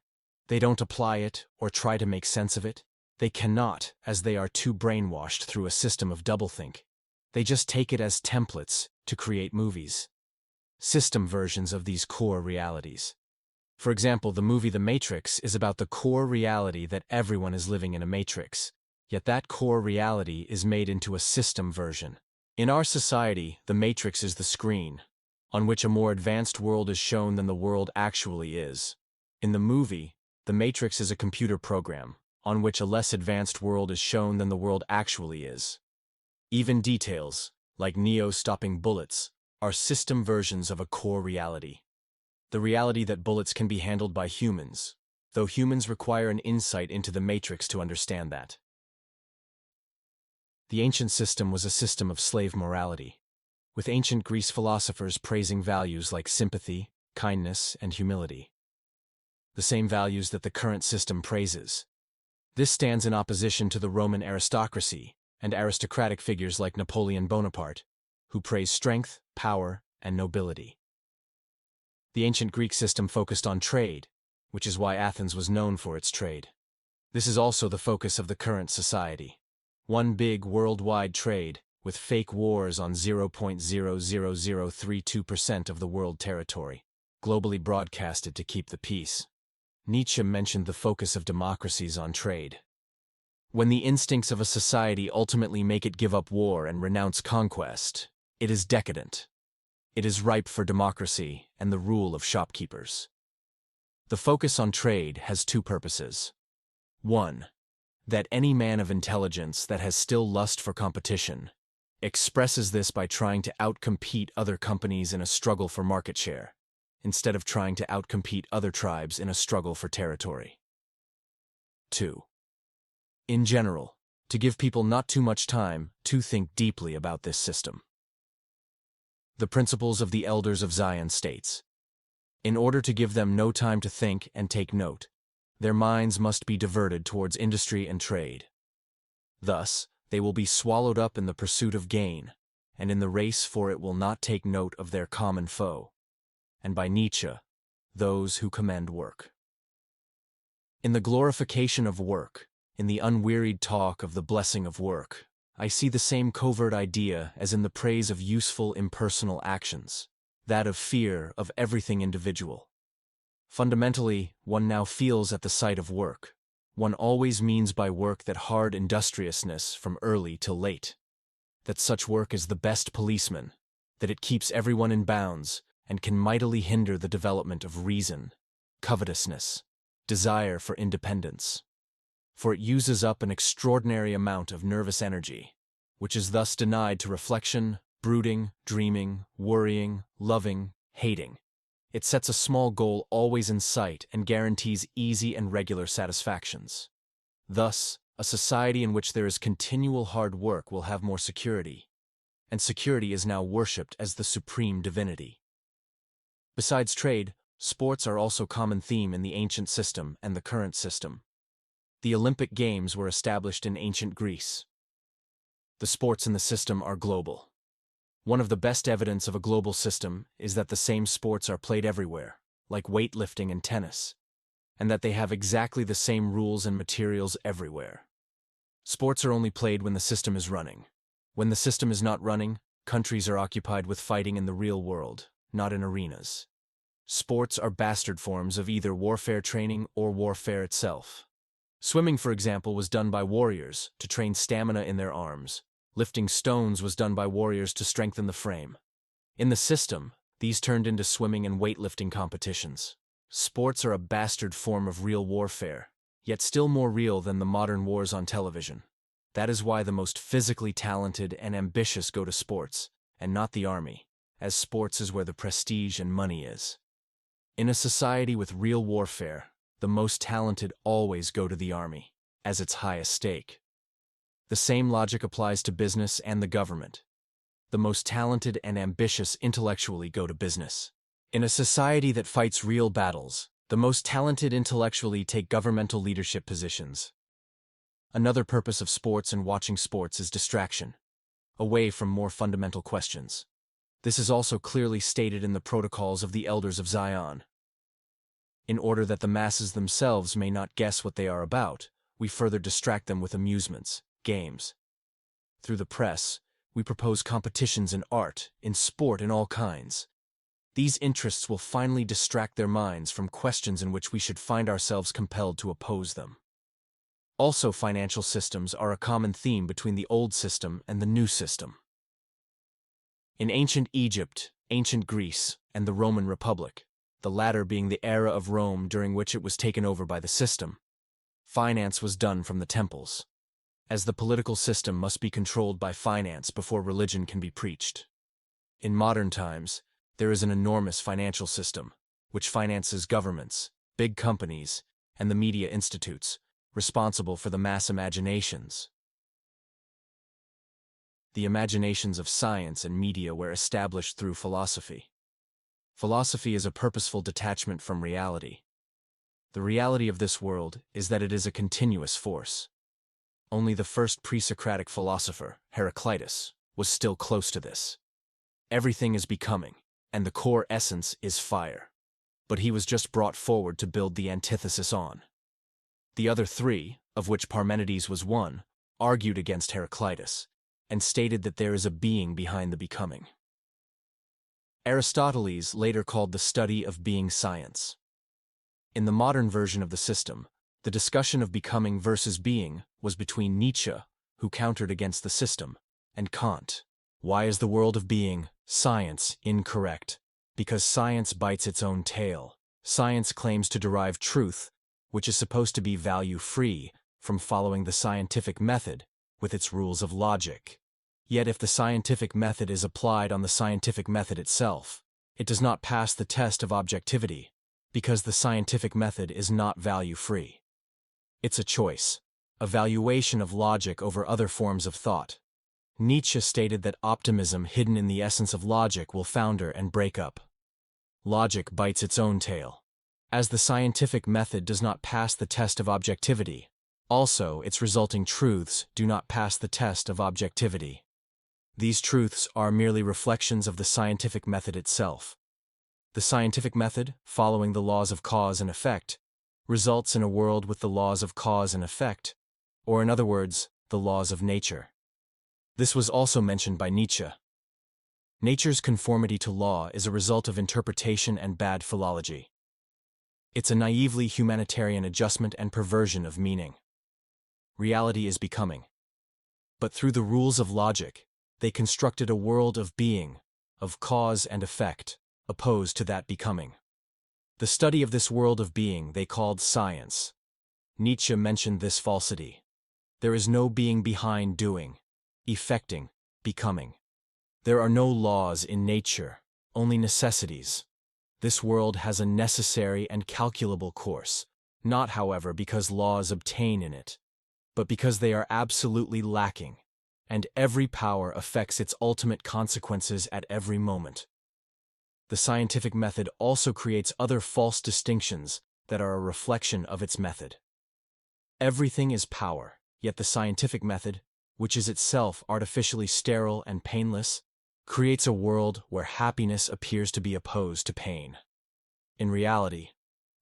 They don't apply it or try to make sense of it. They cannot, as they are too brainwashed through a system of doublethink. They just take it as templates to create movies. System versions of these core realities. For example, the movie The Matrix is about the core reality that everyone is living in a matrix, yet that core reality is made into a system version. In our society, the matrix is the screen, on which a more advanced world is shown than the world actually is. In the movie, the matrix is a computer program, on which a less advanced world is shown than the world actually is. Even details, like Neo stopping bullets, are system versions of a core reality. The reality that bullets can be handled by humans, though humans require an insight into the matrix to understand that. The ancient system was a system of slave morality, with ancient Greece philosophers praising values like sympathy, kindness, and humility. The same values that the current system praises. This stands in opposition to the Roman aristocracy and aristocratic figures like Napoleon Bonaparte, who praise strength, power, and nobility. The ancient Greek system focused on trade, which is why Athens was known for its trade. This is also the focus of the current society. One big worldwide trade, with fake wars on 0.00032% of the world territory, globally broadcasted to keep the peace. Nietzsche mentioned the focus of democracies on trade. When the instincts of a society ultimately make it give up war and renounce conquest, it is decadent. It is ripe for democracy and the rule of shopkeepers. The focus on trade has two purposes. 1. That any man of intelligence that has still lust for competition expresses this by trying to outcompete other companies in a struggle for market share, instead of trying to outcompete other tribes in a struggle for territory. 2. In general, to give people not too much time to think deeply about this system. The principles of the Elders of Zion states, in order to give them no time to think and take note, their minds must be diverted towards industry and trade. Thus, they will be swallowed up in the pursuit of gain, and in the race for it will not take note of their common foe, and by Nietzsche, those who commend work. In the glorification of work, in the unwearied talk of the blessing of work, I see the same covert idea as in the praise of useful impersonal actions, that of fear of everything individual. Fundamentally, one now feels at the sight of work. One always means by work that hard industriousness from early till late. That such work is the best policeman, that it keeps everyone in bounds and can mightily hinder the development of reason, covetousness, desire for independence. For it uses up an extraordinary amount of nervous energy, which is thus denied to reflection, brooding, dreaming, worrying, loving, hating. It sets a small goal always in sight and guarantees easy and regular satisfactions. Thus, a society in which there is continual hard work will have more security, and security is now worshipped as the supreme divinity. Besides trade, Sports are also a common theme in the ancient system and the current system. The Olympic Games were established in ancient Greece. The sports in the system are global. One of the best evidence of a global system is that the same sports are played everywhere, like weightlifting and tennis, and that they have exactly the same rules and materials everywhere. Sports are only played when the system is running. When the system is not running, countries are occupied with fighting in the real world, not in arenas. Sports are bastard forms of either warfare training or warfare itself. Swimming, for example, was done by warriors to train stamina in their arms. Lifting stones was done by warriors to strengthen the frame. In the system, these turned into swimming and weightlifting competitions. Sports are a bastard form of real warfare, yet still more real than the modern wars on television. That is why the most physically talented and ambitious go to sports, and not the army, as sports is where the prestige and money is. In a society with real warfare, the most talented always go to the army, as its highest stake. The same logic applies to business and the government. The most talented and ambitious intellectually go to business. In a society that fights real battles, the most talented intellectually take governmental leadership positions. Another purpose of sports and watching sports is distraction, away from more fundamental questions. This is also clearly stated in the protocols of the Elders of Zion. In order that the masses themselves may not guess what they are about, we further distract them with amusements, games. Through the press, we propose competitions in art, in sport, in all kinds. These interests will finally distract their minds from questions in which we should find ourselves compelled to oppose them. Also, financial systems are a common theme between the old system and the new system. In ancient Egypt, ancient Greece, and the Roman Republic, the latter being the era of Rome during which it was taken over by the system, finance was done from the temples, as the political system must be controlled by finance before religion can be preached. In modern times, there is an enormous financial system, which finances governments, big companies, and the media institutes, responsible for the mass imaginations. The imaginations of science and media were established through philosophy. Philosophy is a purposeful detachment from reality. The reality of this world is that it is a continuous force. Only the first pre-Socratic philosopher, Heraclitus, was still close to this. Everything is becoming, and the core essence is fire. But he was just brought forward to build the antithesis on. The other three, of which Parmenides was one, argued against Heraclitus, and stated that there is a being behind the becoming. Aristoteles later called the study of being science. In the modern version of the system, the discussion of becoming versus being was between Nietzsche, who countered against the system, and Kant. Why is the world of being, science, incorrect? Because science bites its own tail. Science claims to derive truth, which is supposed to be value-free, from following the scientific method, with its rules of logic. Yet if the scientific method is applied on the scientific method itself, it does not pass the test of objectivity, because the scientific method is not value-free. It's a choice, a valuation of logic over other forms of thought. Nietzsche stated that optimism hidden in the essence of logic will founder and break up. Logic bites its own tail. As the scientific method does not pass the test of objectivity, also its resulting truths do not pass the test of objectivity. These truths are merely reflections of the scientific method itself. The scientific method, following the laws of cause and effect, results in a world with the laws of cause and effect, or in other words, the laws of nature. This was also mentioned by Nietzsche. Nature's conformity to law is a result of interpretation and bad philology. It's a naively humanitarian adjustment and perversion of meaning. Reality is becoming. But through the rules of logic, they constructed a world of being, of cause and effect, opposed to that becoming. The study of this world of being they called science. Nietzsche mentioned this falsity. There is no being behind doing, effecting, becoming. There are no laws in nature, only necessities. This world has a necessary and calculable course, not, however, because laws obtain in it, but because they are absolutely lacking, and every power affects its ultimate consequences at every moment. The scientific method also creates other false distinctions that are a reflection of its method. Everything is power, yet the scientific method, which is itself artificially sterile and painless, creates a world where happiness appears to be opposed to pain. In reality,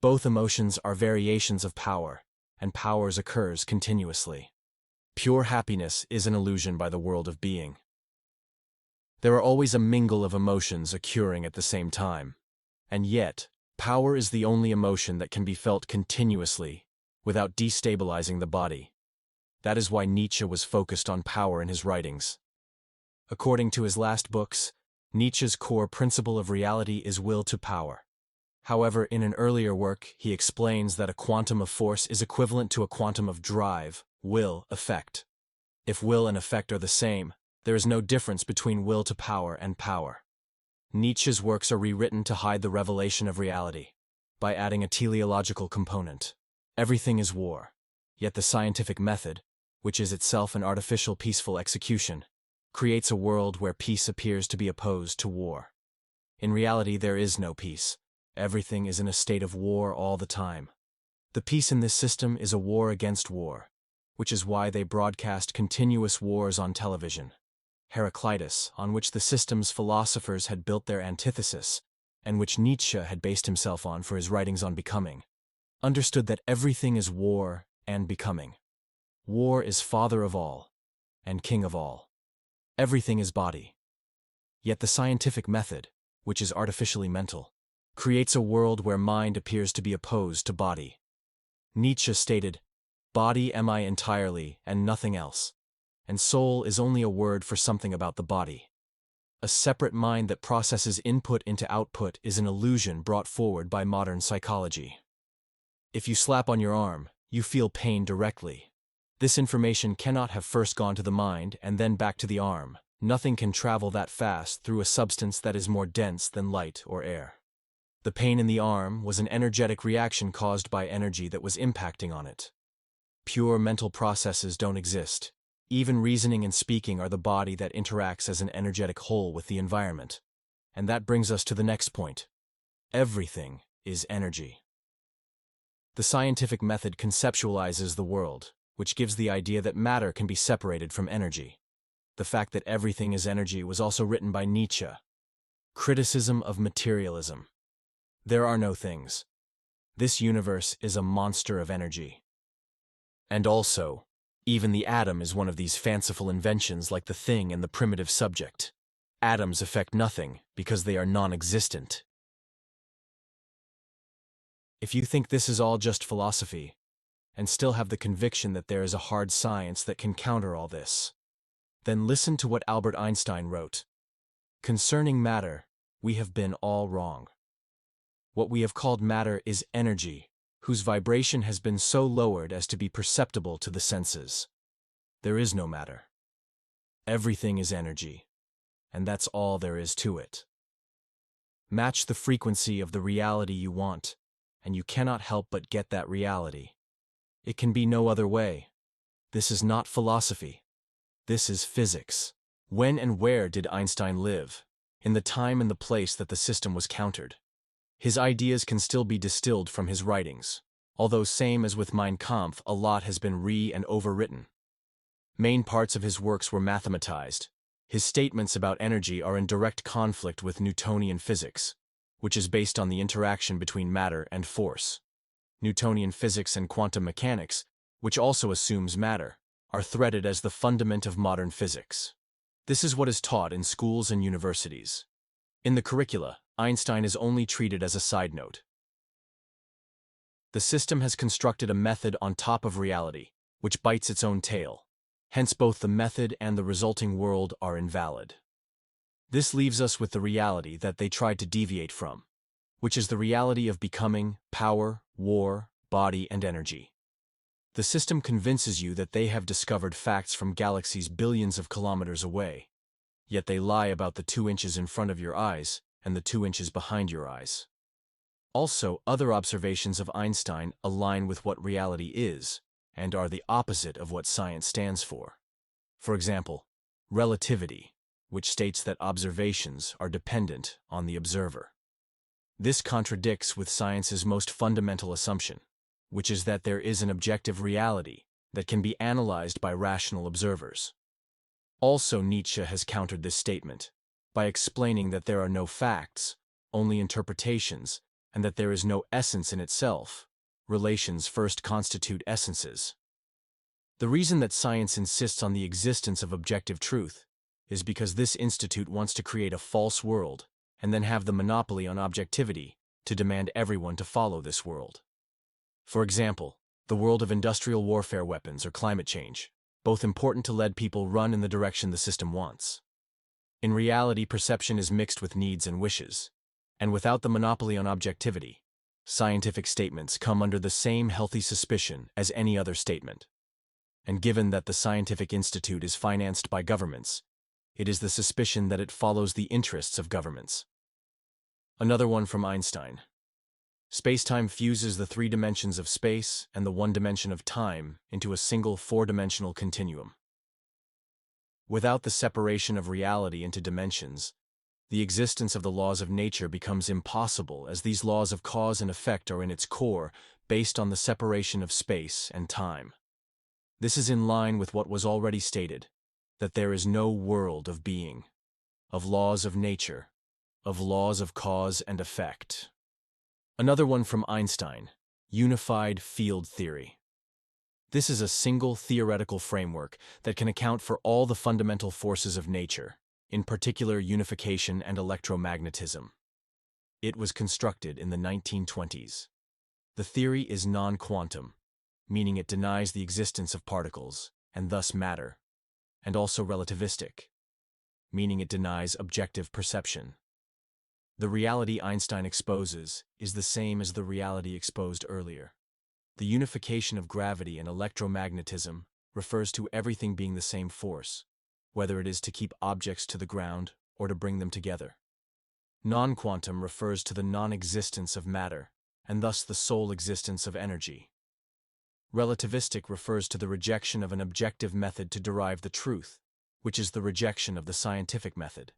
both emotions are variations of power, and power occurs continuously. Pure happiness is an illusion by the world of being. There are always a mingle of emotions occurring at the same time, and yet, power is the only emotion that can be felt continuously without destabilizing the body. That is why Nietzsche was focused on power in his writings. According to his last books, Nietzsche's core principle of reality is will to power. However, in an earlier work, he explains that a quantum of force is equivalent to a quantum of drive, will, effect. If will and effect are the same, there is no difference between will to power and power. Nietzsche's works are rewritten to hide the revelation of reality by adding a teleological component. Everything is war, yet the scientific method, which is itself an artificial peaceful execution, creates a world where peace appears to be opposed to war. In reality, there is no peace. Everything is in a state of war all the time. The peace in this system is a war against war, which is why they broadcast continuous wars on television. Heraclitus, on which the system's philosophers had built their antithesis, and which Nietzsche had based himself on for his writings on becoming, understood that everything is war and becoming. War is father of all, and king of all. Everything is body. Yet the scientific method, which is artificially mental, creates a world where mind appears to be opposed to body. Nietzsche stated, "Body am I entirely and nothing else, and soul is only a word for something about the body." A separate mind that processes input into output is an illusion brought forward by modern psychology. If you slap on your arm, you feel pain directly. This information cannot have first gone to the mind and then back to the arm. Nothing can travel that fast through a substance that is more dense than light or air. The pain in the arm was an energetic reaction caused by energy that was impacting on it. Pure mental processes don't exist. Even reasoning and speaking are the body that interacts as an energetic whole with the environment. And that brings us to the next point. Everything is energy. The scientific method conceptualizes the world, which gives the idea that matter can be separated from energy. The fact that everything is energy was also written by Nietzsche. Criticism of materialism. There are no things. This universe is a monster of energy. And also, even the atom is one of these fanciful inventions like the thing and the primitive subject. Atoms affect nothing because they are non-existent. If you think this is all just philosophy, and still have the conviction that there is a hard science that can counter all this, then listen to what Albert Einstein wrote. Concerning matter, we have been all wrong. What we have called matter is energy, whose vibration has been so lowered as to be perceptible to the senses. There is no matter. Everything is energy, and that's all there is to it. Match the frequency of the reality you want, and you cannot help but get that reality. It can be no other way. This is not philosophy. This is physics. When and where did Einstein live? In the time and the place that the system was countered. His ideas can still be distilled from his writings, although same as with Mein Kampf, a lot has been and overwritten. Main parts of his works were mathematized. His statements about energy are in direct conflict with Newtonian physics, which is based on the interaction between matter and force. Newtonian physics and quantum mechanics, which also assumes matter, are threaded as the fundament of modern physics. This is what is taught in schools and universities. In the curricula, Einstein is only treated as a side note. The system has constructed a method on top of reality, which bites its own tail. Hence both the method and the resulting world are invalid. This leaves us with the reality that they tried to deviate from, which is the reality of becoming, power, war, body, and energy. The system convinces you that they have discovered facts from galaxies billions of kilometers away, yet they lie about the 2 inches in front of your eyes and the 2 inches behind your eyes. Also, other observations of Einstein align with what reality is and are the opposite of what science stands for. For example, relativity, which states that observations are dependent on the observer. This contradicts with science's most fundamental assumption, which is that there is an objective reality that can be analyzed by rational observers. Also, Nietzsche has countered this statement by explaining that there are no facts, only interpretations, and that there is no essence in itself. Relations first constitute essences. The reason that science insists on the existence of objective truth is because this institute wants to create a false world and then have the monopoly on objectivity to demand everyone to follow this world. For example, the world of industrial warfare weapons or climate change, both important to let people run in the direction the system wants. In reality, perception is mixed with needs and wishes, and without the monopoly on objectivity, scientific statements come under the same healthy suspicion as any other statement. And given that the scientific institute is financed by governments, it is the suspicion that it follows the interests of governments. Another one from Einstein. Space-time fuses the three dimensions of space and the one dimension of time into a single four-dimensional continuum. Without the separation of reality into dimensions, the existence of the laws of nature becomes impossible, as these laws of cause and effect are in its core based on the separation of space and time. This is in line with what was already stated, that there is no world of being, of laws of nature, of laws of cause and effect. Another one from Einstein, unified field theory. This is a single theoretical framework that can account for all the fundamental forces of nature, in particular unification and electromagnetism. It was constructed in the 1920s. The theory is non-quantum, meaning it denies the existence of particles, and thus matter, and also relativistic, meaning it denies objective perception. The reality Einstein exposes is the same as the reality exposed earlier. The unification of gravity and electromagnetism refers to everything being the same force, whether it is to keep objects to the ground or to bring them together. Non-quantum refers to the non-existence of matter, and thus the sole existence of energy. Relativistic refers to the rejection of an objective method to derive the truth, which is the rejection of the scientific method.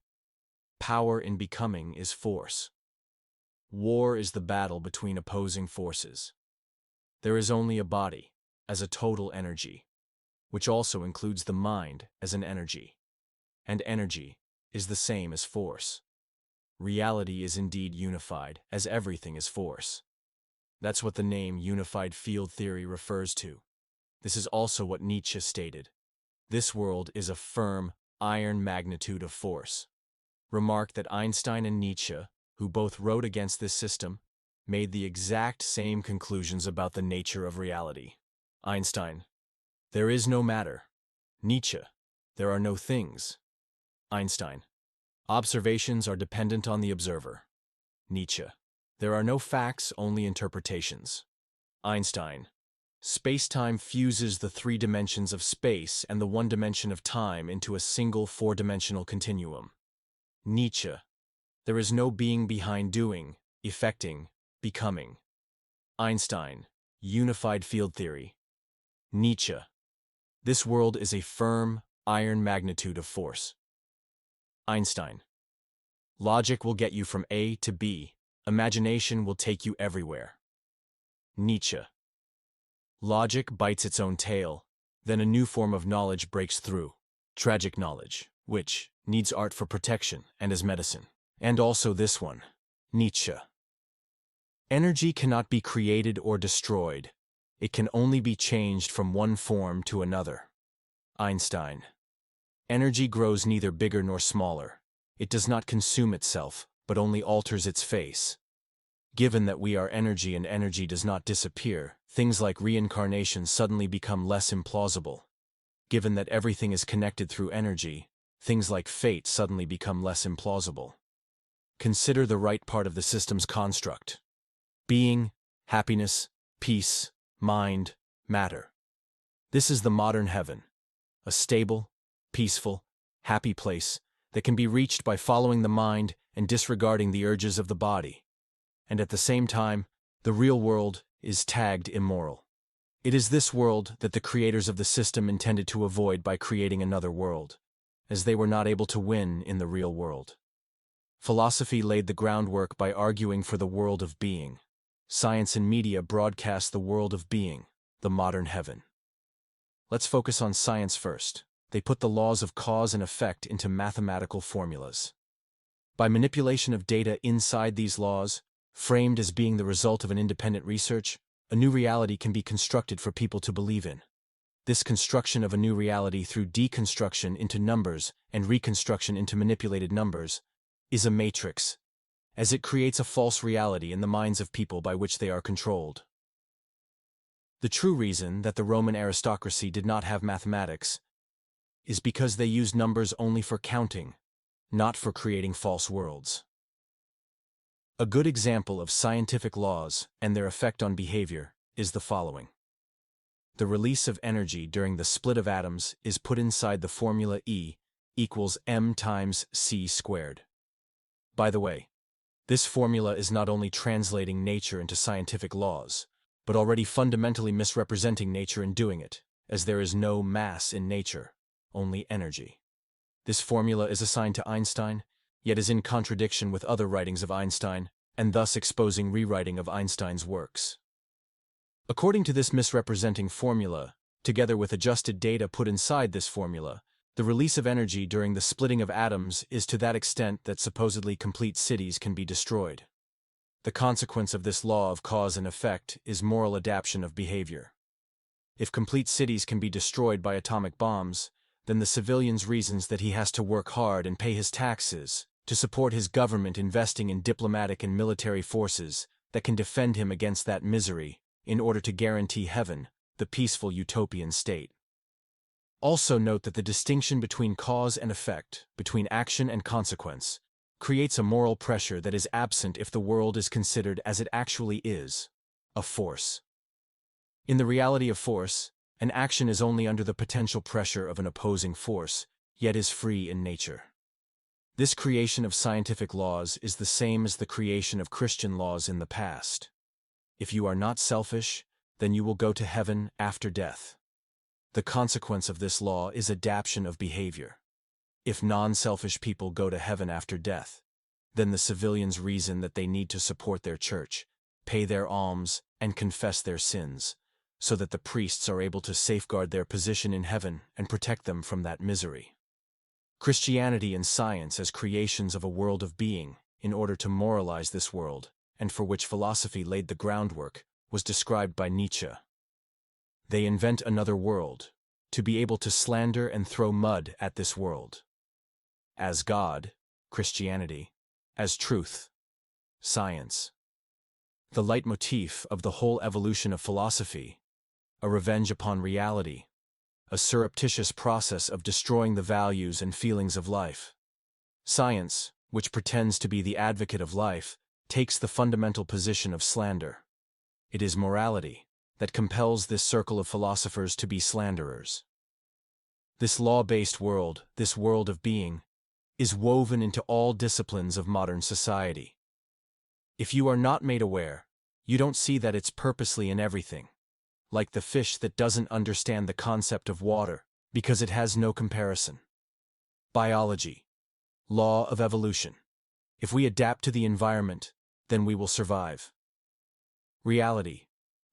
Power in becoming is force. War is the battle between opposing forces. There is only a body, as a total energy, which also includes the mind as an energy. And energy is the same as force. Reality is indeed unified, as everything is force. That's what the name unified field theory refers to. This is also what Nietzsche stated. This world is a firm, iron magnitude of force. Remark that Einstein and Nietzsche, who both wrote against this system, made the exact same conclusions about the nature of reality. Einstein: there is no matter. Nietzsche: there are no things. Einstein: observations are dependent on the observer. Nietzsche: there are no facts, only interpretations. Einstein: space-time fuses the three dimensions of space and the one dimension of time into a single four-dimensional continuum. Nietzsche: there is no being behind doing, effecting, becoming. Einstein: unified field theory. Nietzsche: this world is a firm, iron magnitude of force. Einstein: logic will get you from A to B. Imagination will take you everywhere. Nietzsche: logic bites its own tail, then a new form of knowledge breaks through. Tragic knowledge, which needs art for protection and as medicine. And also this one. Nietzsche: energy cannot be created or destroyed. It can only be changed from one form to another. Einstein: energy grows neither bigger nor smaller. It does not consume itself, but only alters its face. Given that we are energy and energy does not disappear, things like reincarnation suddenly become less implausible. Given that everything is connected through energy, things like fate suddenly become less implausible. Consider the right part of the system's construct: being, happiness, peace, mind, matter. This is the modern heaven, a stable, peaceful, happy place that can be reached by following the mind and disregarding the urges of the body. And at the same time, the real world is tagged immoral. It is this world that the creators of the system intended to avoid by creating another world, as they were not able to win in the real world. Philosophy laid the groundwork by arguing for the world of being. Science and media broadcast the world of being, the modern heaven. Let's focus on science first. They put the laws of cause and effect into mathematical formulas. By manipulation of data inside these laws, framed as being the result of an independent research, a new reality can be constructed for people to believe in. This construction of a new reality through deconstruction into numbers and reconstruction into manipulated numbers is a matrix, as it creates a false reality in the minds of people by which they are controlled. The true reason that the Roman aristocracy did not have mathematics is because they used numbers only for counting, not for creating false worlds. A good example of scientific laws and their effect on behavior is the following. The release of energy during the split of atoms is put inside the formula E equals m times c squared. By the way, this formula is not only translating nature into scientific laws, but already fundamentally misrepresenting nature in doing it, as there is no mass in nature, only energy. This formula is assigned to Einstein, yet is in contradiction with other writings of Einstein, and thus exposing rewriting of Einstein's works. According to this misrepresenting formula, together with adjusted data put inside this formula, the release of energy during the splitting of atoms is to that extent that supposedly complete cities can be destroyed. The consequence of this law of cause and effect is moral adaptation of behavior. If complete cities can be destroyed by atomic bombs, then the civilian's reasons that he has to work hard and pay his taxes to support his government investing in diplomatic and military forces that can defend him against that misery in order to guarantee heaven, the peaceful utopian state. Also note that the distinction between cause and effect, between action and consequence, creates a moral pressure that is absent if the world is considered as it actually is, a force. In the reality of force, an action is only under the potential pressure of an opposing force, yet is free in nature. This creation of scientific laws is the same as the creation of Christian laws in the past. If you are not selfish, then you will go to heaven after death. The consequence of this law is adaptation of behavior. If non-selfish people go to heaven after death, then the civilians reason that they need to support their church, pay their alms, and confess their sins, so that the priests are able to safeguard their position in heaven and protect them from that misery. Christianity and science as creations of a world of being, in order to moralize this world, and for which philosophy laid the groundwork, was described by Nietzsche. They invent another world, to be able to slander and throw mud at this world. As God, Christianity; as truth, science. The leitmotif of the whole evolution of philosophy, a revenge upon reality, a surreptitious process of destroying the values and feelings of life. Science, which pretends to be the advocate of life, takes the fundamental position of slander. It is morality that compels this circle of philosophers to be slanderers. This law-based world, this world of being, is woven into all disciplines of modern society. If you are not made aware, you don't see that it's purposely in everything, like the fish that doesn't understand the concept of water because it has no comparison. Biology, law of evolution. If we adapt to the environment, then we will survive. Reality,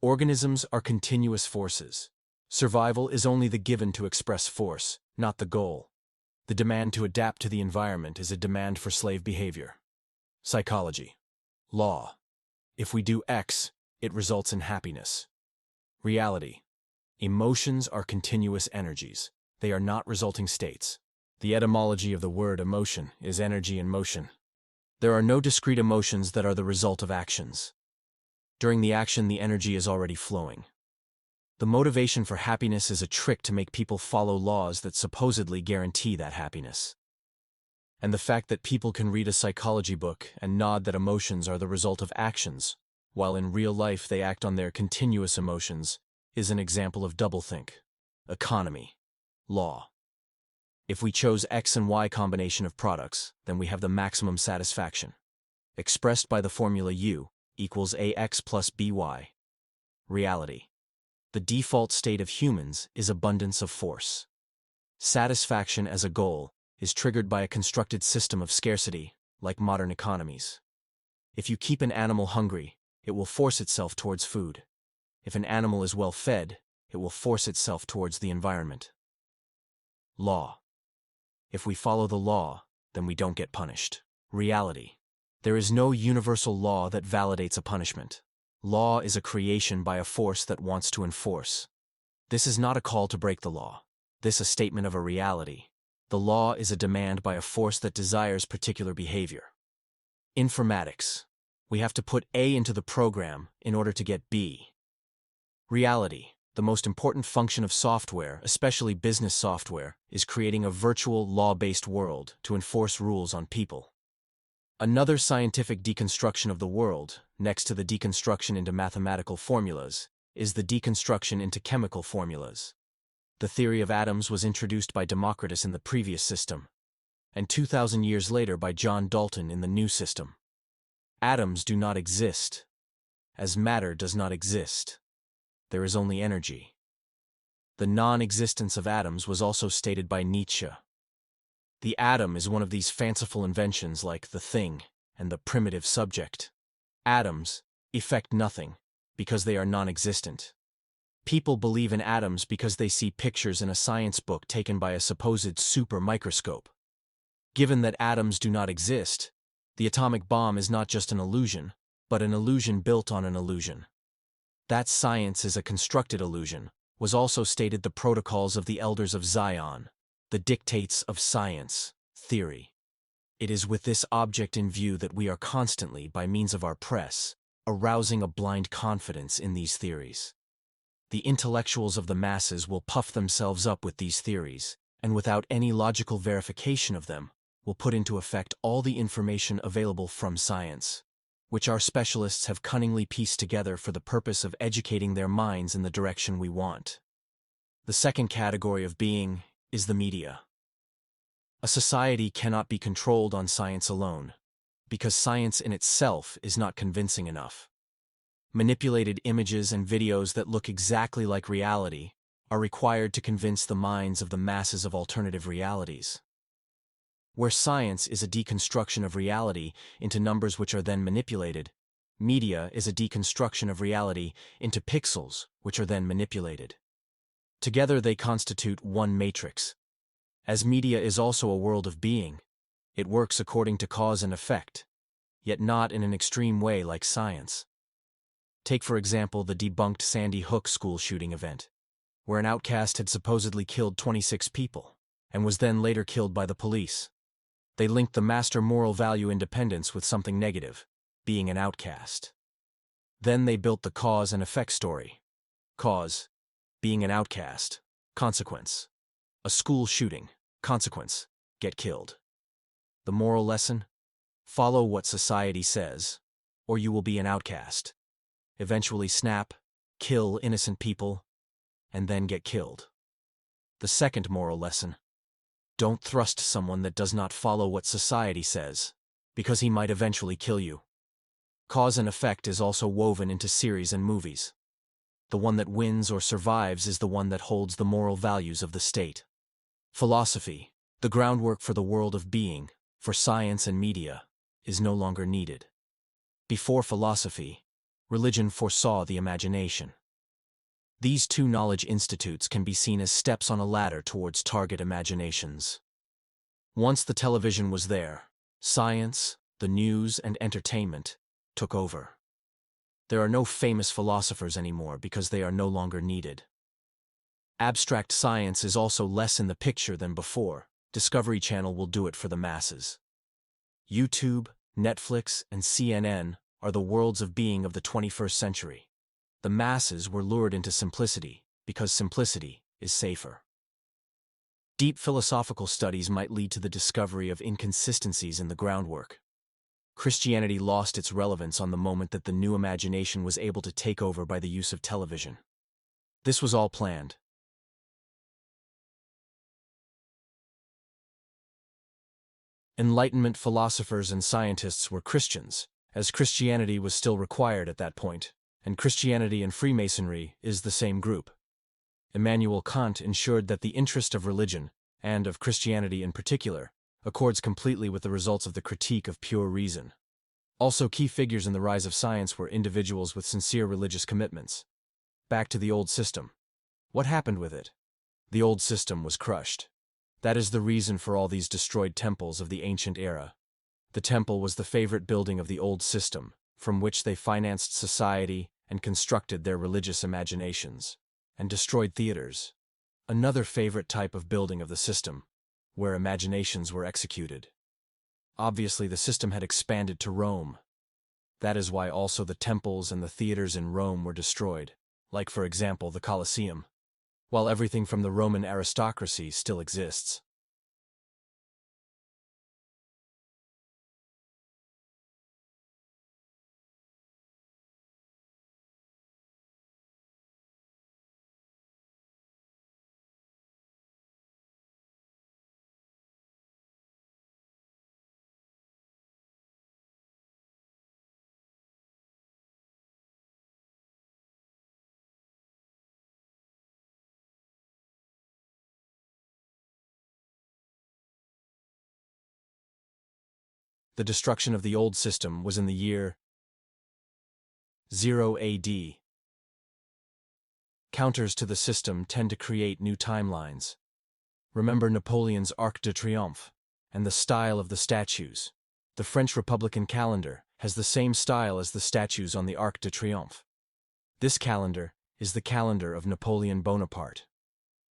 organisms are continuous forces. Survival is only the given to express force, not the goal. The demand to adapt to the environment is a demand for slave behavior. Psychology, law. If we do X, it results in happiness. Reality, emotions are continuous energies. They are not resulting states. The etymology of the word emotion is energy in motion. There are no discrete emotions that are the result of actions. During the action, the energy is already flowing. The motivation for happiness is a trick to make people follow laws that supposedly guarantee that happiness. And the fact that people can read a psychology book and nod that emotions are the result of actions, while in real life they act on their continuous emotions, is an example of doublethink. Economy, law. If we chose X and Y combination of products, then we have the maximum satisfaction, expressed by the formula U equals AX plus BY. Reality. The default state of humans is abundance of force. Satisfaction as a goal is triggered by a constructed system of scarcity, like modern economies. If you keep an animal hungry, it will force itself towards food. If an animal is well fed, it will force itself towards the environment. Law. If we follow the law, then we don't get punished. Reality. There is no universal law that validates a punishment. Law is a creation by a force that wants to enforce. This is not a call to break the law. This is a statement of a reality. The law is a demand by a force that desires particular behavior. Informatics. We have to put A into the program in order to get B. Reality. The most important function of software, especially business software, is creating a virtual, law-based world to enforce rules on people. Another scientific deconstruction of the world, next to the deconstruction into mathematical formulas, is the deconstruction into chemical formulas. The theory of atoms was introduced by Democritus in the previous system, and 2,000 years later by John Dalton in the new system. Atoms do not exist, as matter does not exist. There is only energy. The non-existence of atoms was also stated by Nietzsche. The atom is one of these fanciful inventions like the thing and the primitive subject. Atoms effect nothing because they are non-existent. People believe in atoms because they see pictures in a science book taken by a supposed super microscope. Given that atoms do not exist, the atomic bomb is not just an illusion, but an illusion built on an illusion. That science is a constructed illusion was also stated the Protocols of the Elders of Zion, the dictates of science, theory. It is with this object in view that we are constantly, by means of our press, arousing a blind confidence in these theories. The intellectuals of the masses will puff themselves up with these theories, and without any logical verification of them, will put into effect all the information available from science, which our specialists have cunningly pieced together for the purpose of educating their minds in the direction we want. The second category of being is the media. A society cannot be controlled on science alone, because science in itself is not convincing enough. Manipulated images and videos that look exactly like reality are required to convince the minds of the masses of alternative realities. Where science is a deconstruction of reality into numbers which are then manipulated, media is a deconstruction of reality into pixels which are then manipulated. Together they constitute one matrix. As media is also a world of being, it works according to cause and effect, yet not in an extreme way like science. Take for example the debunked Sandy Hook school shooting event, where an outcast had supposedly killed 26 people, and was then later killed by the police. They linked the master moral value independence with something negative, being an outcast. Then they built the cause and effect story. Cause, being an outcast. Consequence, a school shooting. Consequence, get killed. The moral lesson? Follow what society says, or you will be an outcast. Eventually snap, kill innocent people, and then get killed. The second moral lesson: don't thrust someone that does not follow what society says, because he might eventually kill you. Cause and effect is also woven into series and movies. The one that wins or survives is the one that holds the moral values of the state. Philosophy, the groundwork for the world of being, for science and media, is no longer needed. Before philosophy, religion foresaw the imagination. These two knowledge institutes can be seen as steps on a ladder towards target imaginations. Once the television was there, science, the news, and entertainment took over. There are no famous philosophers anymore because they are no longer needed. Abstract science is also less in the picture than before. Discovery Channel will do it for the masses. YouTube, Netflix, and CNN are the worlds of being of the 21st century. The masses were lured into simplicity because simplicity is safer. Deep philosophical studies might lead to the discovery of inconsistencies in the groundwork. Christianity lost its relevance on the moment that the new imagination was able to take over by the use of television. This was all planned. Enlightenment philosophers and scientists were Christians, as Christianity was still required at that point, and Christianity and Freemasonry is the same group. Immanuel Kant ensured that the interest of religion, and of Christianity in particular, accords completely with the results of the critique of pure reason. Also, key figures in the rise of science were individuals with sincere religious commitments. Back to the old system. What happened with it? The old system was crushed. That is the reason for all these destroyed temples of the ancient era. The temple was the favorite building of the old system, from which they financed society and constructed their religious imaginations, and destroyed theaters. Another favorite type of building of the system, where imaginations were executed. Obviously, the system had expanded to Rome. That is why also the temples and the theaters in Rome were destroyed, like for example the Colosseum, while everything from the Roman aristocracy still exists. The destruction of the old system was in the year 0 AD. Counters to the system tend to create new timelines. Remember Napoleon's Arc de Triomphe and the style of the statues. The French Republican calendar has the same style as the statues on the Arc de Triomphe. This calendar is the calendar of Napoleon Bonaparte.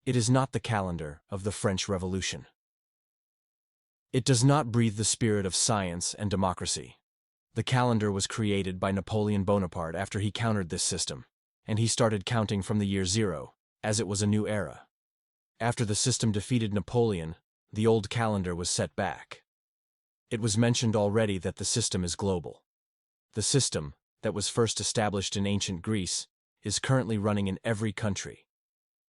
It is not the calendar of the French Revolution. It does not breathe the spirit of science and democracy. The calendar was created by Napoleon Bonaparte after he countered this system, and he started counting from the year 0, as it was a new era. After the system defeated Napoleon, the old calendar was set back. It was mentioned already that the system is global. The system, that was first established in ancient Greece, is currently running in every country.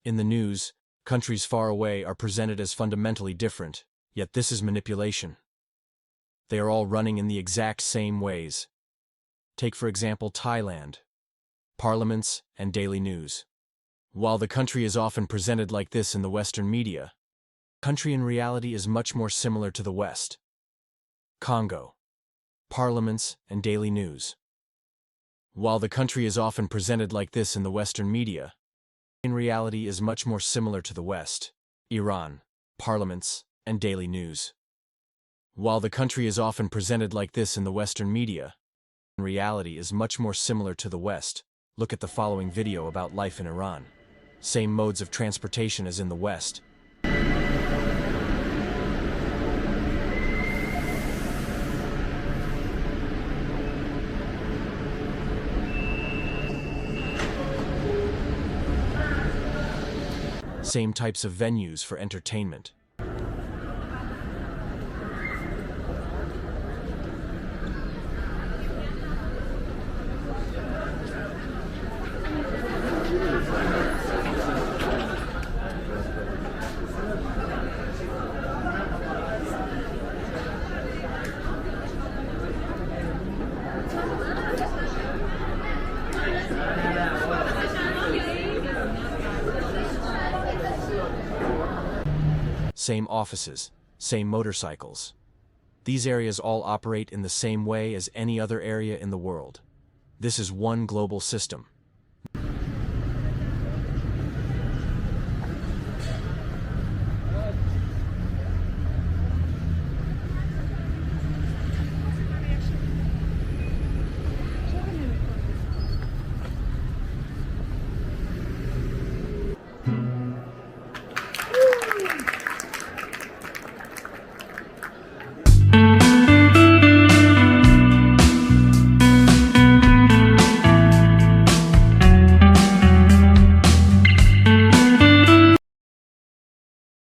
In the news, countries far away are presented as fundamentally different, yet this is manipulation. They are all running in the exact same ways. Take for example Thailand. Parliaments and daily news. While the country is often presented like this in the Western media, the country in reality is much more similar to the West. Congo. Parliaments and daily news. While the country is often presented like this in the Western media, in reality is much more similar to the West. Iran. Parliaments and daily news. While the country is often presented like this in the Western media, in reality is much more similar to the West. Look at the following video about life in Iran. Same modes of transportation as in the West. Same types of venues for entertainment. Same offices, same motorcycles. These areas all operate in the same way as any other area in the world. This is one global system.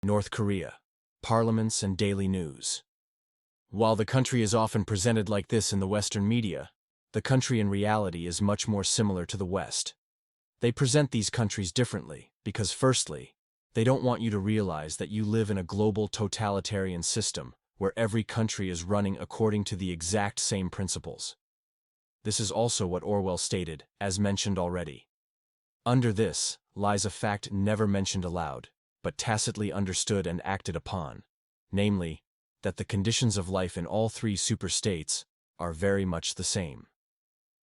North Korea. Parliaments and daily news. While the country is often presented like this in the Western media, the country in reality is much more similar to the West. They present these countries differently because, firstly, they don't want you to realize that you live in a global totalitarian system where every country is running according to the exact same principles. This is also what Orwell stated, as mentioned already. Under this lies a fact never mentioned aloud, but tacitly understood and acted upon, namely, that the conditions of life in all three superstates are very much the same.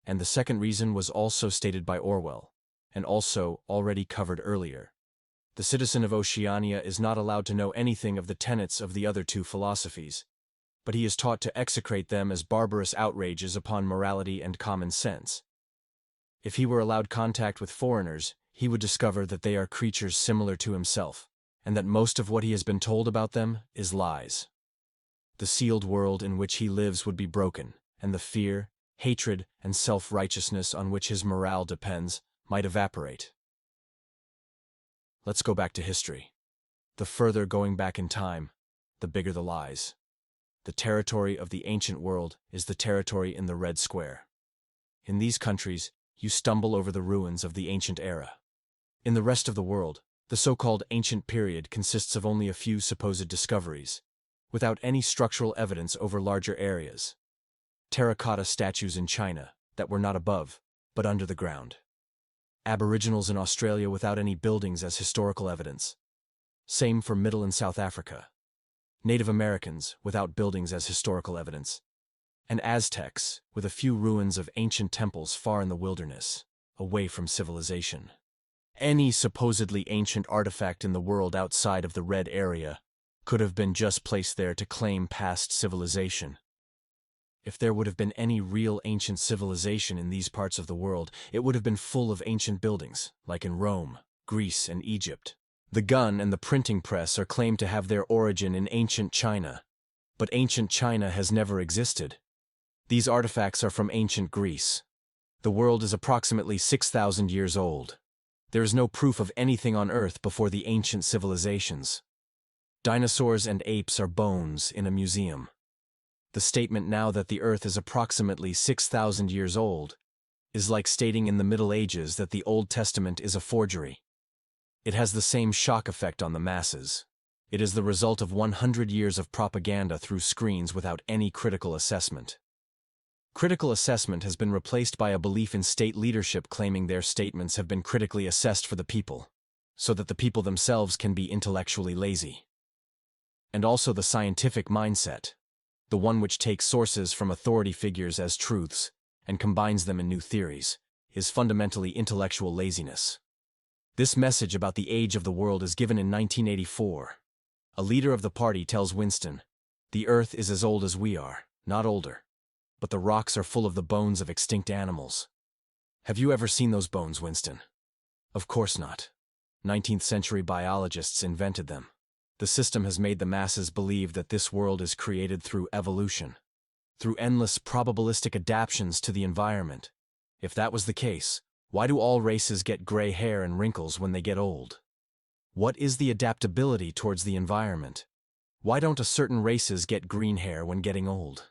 And the second reason was also stated by Orwell, and also already covered earlier. The citizen of Oceania is not allowed to know anything of the tenets of the other two philosophies, but he is taught to execrate them as barbarous outrages upon morality and common sense. If he were allowed contact with foreigners, he would discover that they are creatures similar to himself, and that most of what he has been told about them is lies. The sealed world in which he lives would be broken, and the fear, hatred, and self-righteousness on which his morale depends might evaporate. Let's go back to history. The further going back in time, the bigger the lies. The territory of the ancient world is the territory in the Red Square. In these countries, you stumble over the ruins of the ancient era. In the rest of the world, the so-called ancient period consists of only a few supposed discoveries, without any structural evidence over larger areas. Terracotta statues in China that were not above, but under the ground. Aboriginals in Australia without any buildings as historical evidence. Same for Middle and South Africa. Native Americans without buildings as historical evidence. And Aztecs with a few ruins of ancient temples far in the wilderness, away from civilization. Any supposedly ancient artifact in the world outside of the red area could have been just placed there to claim past civilization. If there would have been any real ancient civilization in these parts of the world, it would have been full of ancient buildings, like in Rome, Greece, and Egypt. The gun and the printing press are claimed to have their origin in ancient China, but ancient China has never existed. These artifacts are from ancient Greece. The world is approximately 6,000 years old. There is no proof of anything on Earth before the ancient civilizations. Dinosaurs and apes are bones in a museum. The statement now that the Earth is approximately 6,000 years old is like stating in the Middle Ages that the Old Testament is a forgery. It has the same shock effect on the masses. It is the result of 100 years of propaganda through screens without any critical assessment. Critical assessment has been replaced by a belief in state leadership claiming their statements have been critically assessed for the people, so that the people themselves can be intellectually lazy. And also the scientific mindset, the one which takes sources from authority figures as truths and combines them in new theories, is fundamentally intellectual laziness. This message about the age of the world is given in 1984. A leader of the party tells Winston, "The Earth is as old as we are, not older. But the rocks are full of the bones of extinct animals." Have you ever seen those bones, Winston? Of course not. 19th century biologists invented them. The system has made the masses believe that this world is created through evolution, through endless probabilistic adaptations to the environment. If that was the case, why do all races get gray hair and wrinkles when they get old? What is the adaptability towards the environment? Why don't a certain races get green hair when getting old?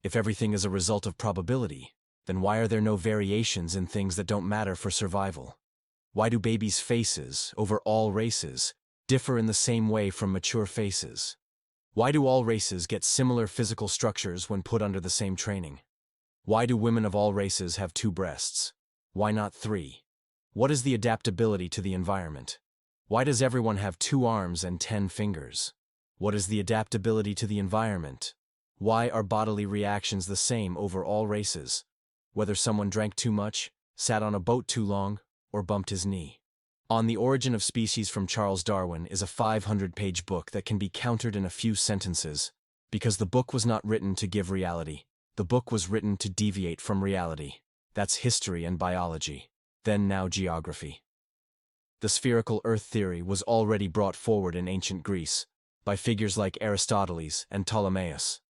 If everything is a result of probability, then why are there no variations in things that don't matter for survival? Why do babies' faces, over all races, differ in the same way from mature faces? Why do all races get similar physical structures when put under the same training? Why do women of all races have 2 breasts? Why not 3? What is the adaptability to the environment? Why does everyone have 2 arms and 10 fingers? What is the adaptability to the environment? Why are bodily reactions the same over all races, whether someone drank too much, sat on a boat too long, or bumped his knee? On the Origin of Species from Charles Darwin is a 500-page book that can be countered in a few sentences, because the book was not written to give reality. The book was written to deviate from reality. That's history and biology, then now geography. The spherical Earth theory was already brought forward in ancient Greece by figures like Aristotle and Ptolemaeus.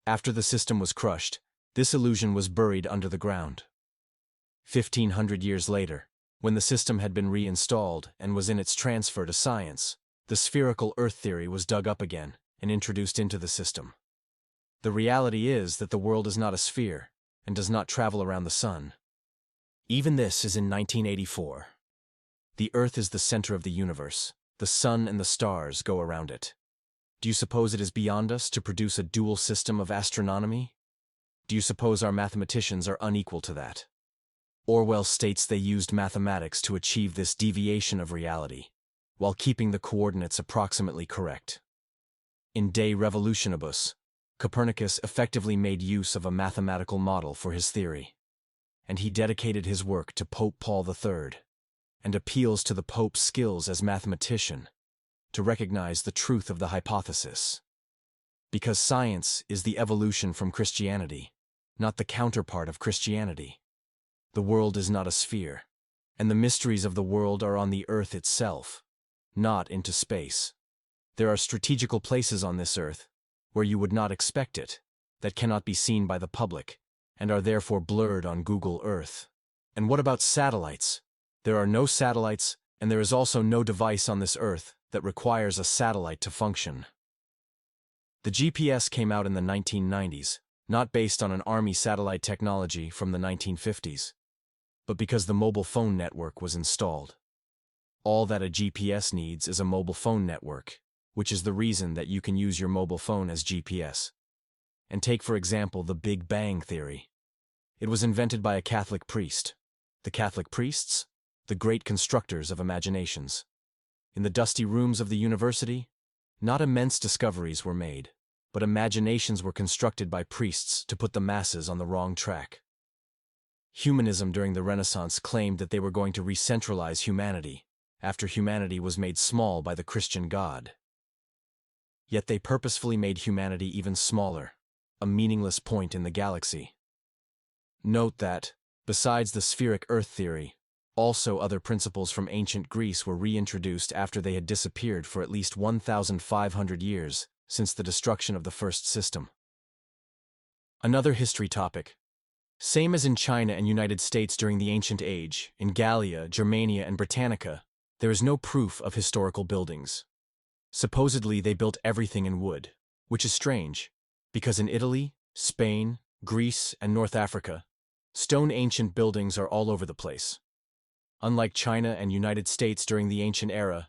After the system was crushed, this illusion was buried under the ground. 1,500 years later, when the system had been reinstalled and was in its transfer to science, the spherical Earth theory was dug up again and introduced into the system. The reality is that the world is not a sphere and does not travel around the sun. Even this is in 1984. The Earth is the center of the universe. The sun and the stars go around it. Do you suppose it is beyond us to produce a dual system of astronomy? Do you suppose our mathematicians are unequal to that? Orwell states they used mathematics to achieve this deviation of reality, while keeping the coordinates approximately correct. In De Revolutionibus, Copernicus effectively made use of a mathematical model for his theory, and he dedicated his work to Pope Paul III, and appeals to the Pope's skills as mathematician to recognize the truth of the hypothesis. Because science is the evolution from Christianity, not the counterpart of Christianity. The world is not a sphere, and the mysteries of the world are on the earth itself, not into space. There are strategical places on this earth where you would not expect it, that cannot be seen by the public, and are therefore blurred on Google Earth. And what about satellites? There are no satellites, and there is also no device on this earth that requires a satellite to function. The GPS came out in the 1990s, not based on an Army satellite technology from the 1950s, but because the mobile phone network was installed. All that a GPS needs is a mobile phone network, which is the reason that you can use your mobile phone as GPS. And take, for example, the Big Bang theory. It was invented by a Catholic priest. The Catholic priests? The great constructors of imaginations. In the dusty rooms of the university, not immense discoveries were made, but imaginations were constructed by priests to put the masses on the wrong track. Humanism during the Renaissance claimed that they were going to re-centralize humanity, after humanity was made small by the Christian God. Yet they purposefully made humanity even smaller, a meaningless point in the galaxy. Note that, besides the spheric Earth theory, also other principles from ancient Greece were reintroduced after they had disappeared for at least 1,500 years since the destruction of the first system. Another history topic. Same as in China and United States during the ancient age, in Gallia, Germania, and Britannica, there is no proof of historical buildings. Supposedly they built everything in wood, which is strange, because in Italy, Spain, Greece, and North Africa, stone ancient buildings are all over the place. Unlike China and United States during the ancient era,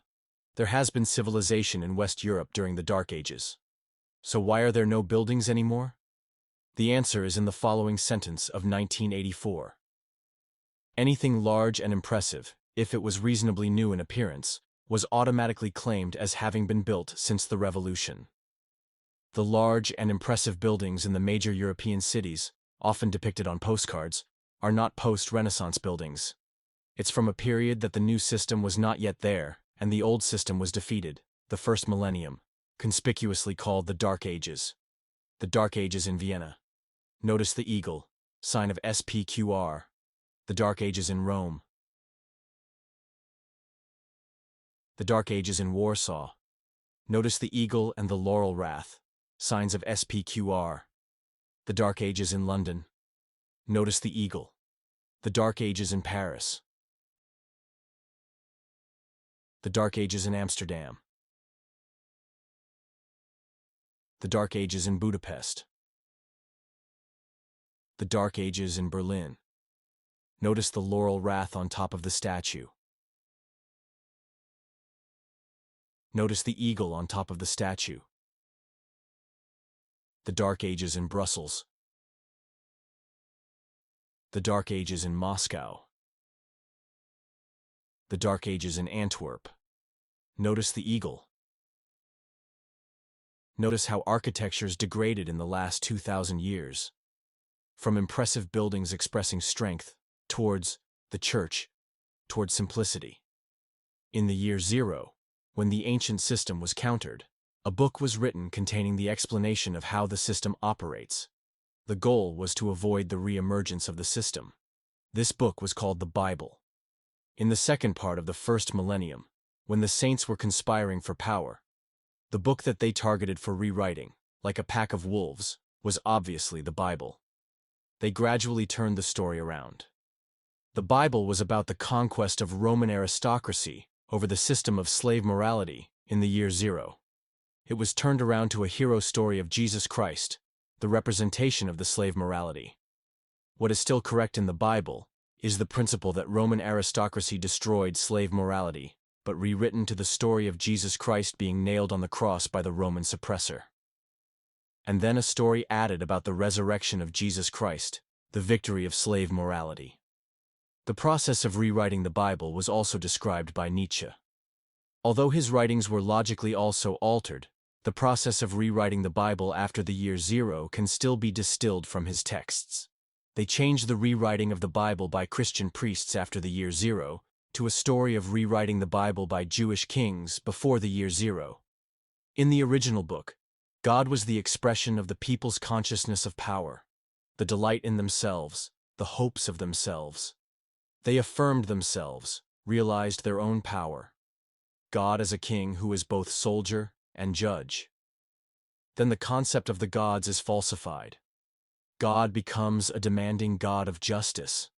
there has been civilization in West Europe during the Dark Ages. So why are there no buildings anymore? The answer is in the following sentence of 1984. Anything large and impressive, if it was reasonably new in appearance, was automatically claimed as having been built since the Revolution. The large and impressive buildings in the major European cities, often depicted on postcards, are not post-Renaissance buildings. It's from a period that the new system was not yet there, and the old system was defeated, the first millennium, conspicuously called the Dark Ages. The Dark Ages in Vienna. Notice the eagle, sign of SPQR. The Dark Ages in Rome. The Dark Ages in Warsaw. Notice the eagle and the laurel wreath, signs of SPQR. The Dark Ages in London. Notice the eagle. The Dark Ages in Paris. The Dark Ages in Amsterdam. The Dark Ages in Budapest. The Dark Ages in Berlin. Notice the laurel wreath on top of the statue. Notice the eagle on top of the statue. The Dark Ages in Brussels. The Dark Ages in Moscow. The Dark Ages in Antwerp. Notice the eagle. Notice how architecture's degraded in the last 2,000 years. From impressive buildings expressing strength, towards the church, towards simplicity. In the year 0, when the ancient system was countered, a book was written containing the explanation of how the system operates. The goal was to avoid the re-emergence of the system. This book was called the Bible. In the second part of the first millennium, when the saints were conspiring for power, the book that they targeted for rewriting, like a pack of wolves, was obviously the Bible. They gradually turned the story around. The Bible was about the conquest of Roman aristocracy over the system of slave morality in the year 0. It was turned around to a hero story of Jesus Christ, the representation of the slave morality. What is still correct in the Bible is the principle that Roman aristocracy destroyed slave morality, but rewritten to the story of Jesus Christ being nailed on the cross by the Roman suppressor. And then a story added about the resurrection of Jesus Christ, the victory of slave morality. The process of rewriting the Bible was also described by Nietzsche. Although his writings were logically also altered, The process of rewriting the Bible after the year zero can still be distilled from his texts. They changed the rewriting of the Bible by Christian priests after the year zero to a story of rewriting the Bible by Jewish kings before the year zero. In the original book, God was the expression of the people's consciousness of power, the delight in themselves, the hopes of themselves. They affirmed themselves, realized their own power. God as a king who is both soldier and judge. Then the concept of the gods is falsified. God becomes a demanding God of justice.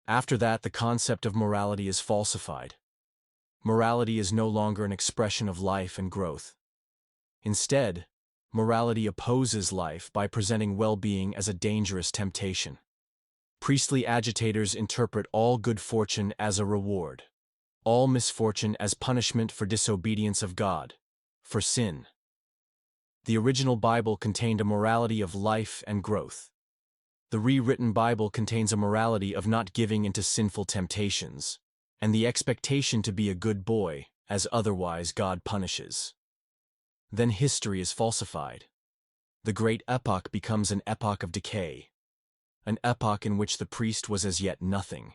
After that, the concept of morality is falsified. Morality is no longer an expression of life and growth. Instead, morality opposes life by presenting well-being as a dangerous temptation. Priestly agitators interpret all good fortune as a reward, all misfortune as punishment for disobedience of God, for sin. The original Bible contained a morality of life and growth. The rewritten Bible contains a morality of not giving into sinful temptations, and the expectation to be a good boy, as otherwise God punishes. Then history is falsified. The great epoch becomes an epoch of decay, an epoch in which the priest was as yet nothing.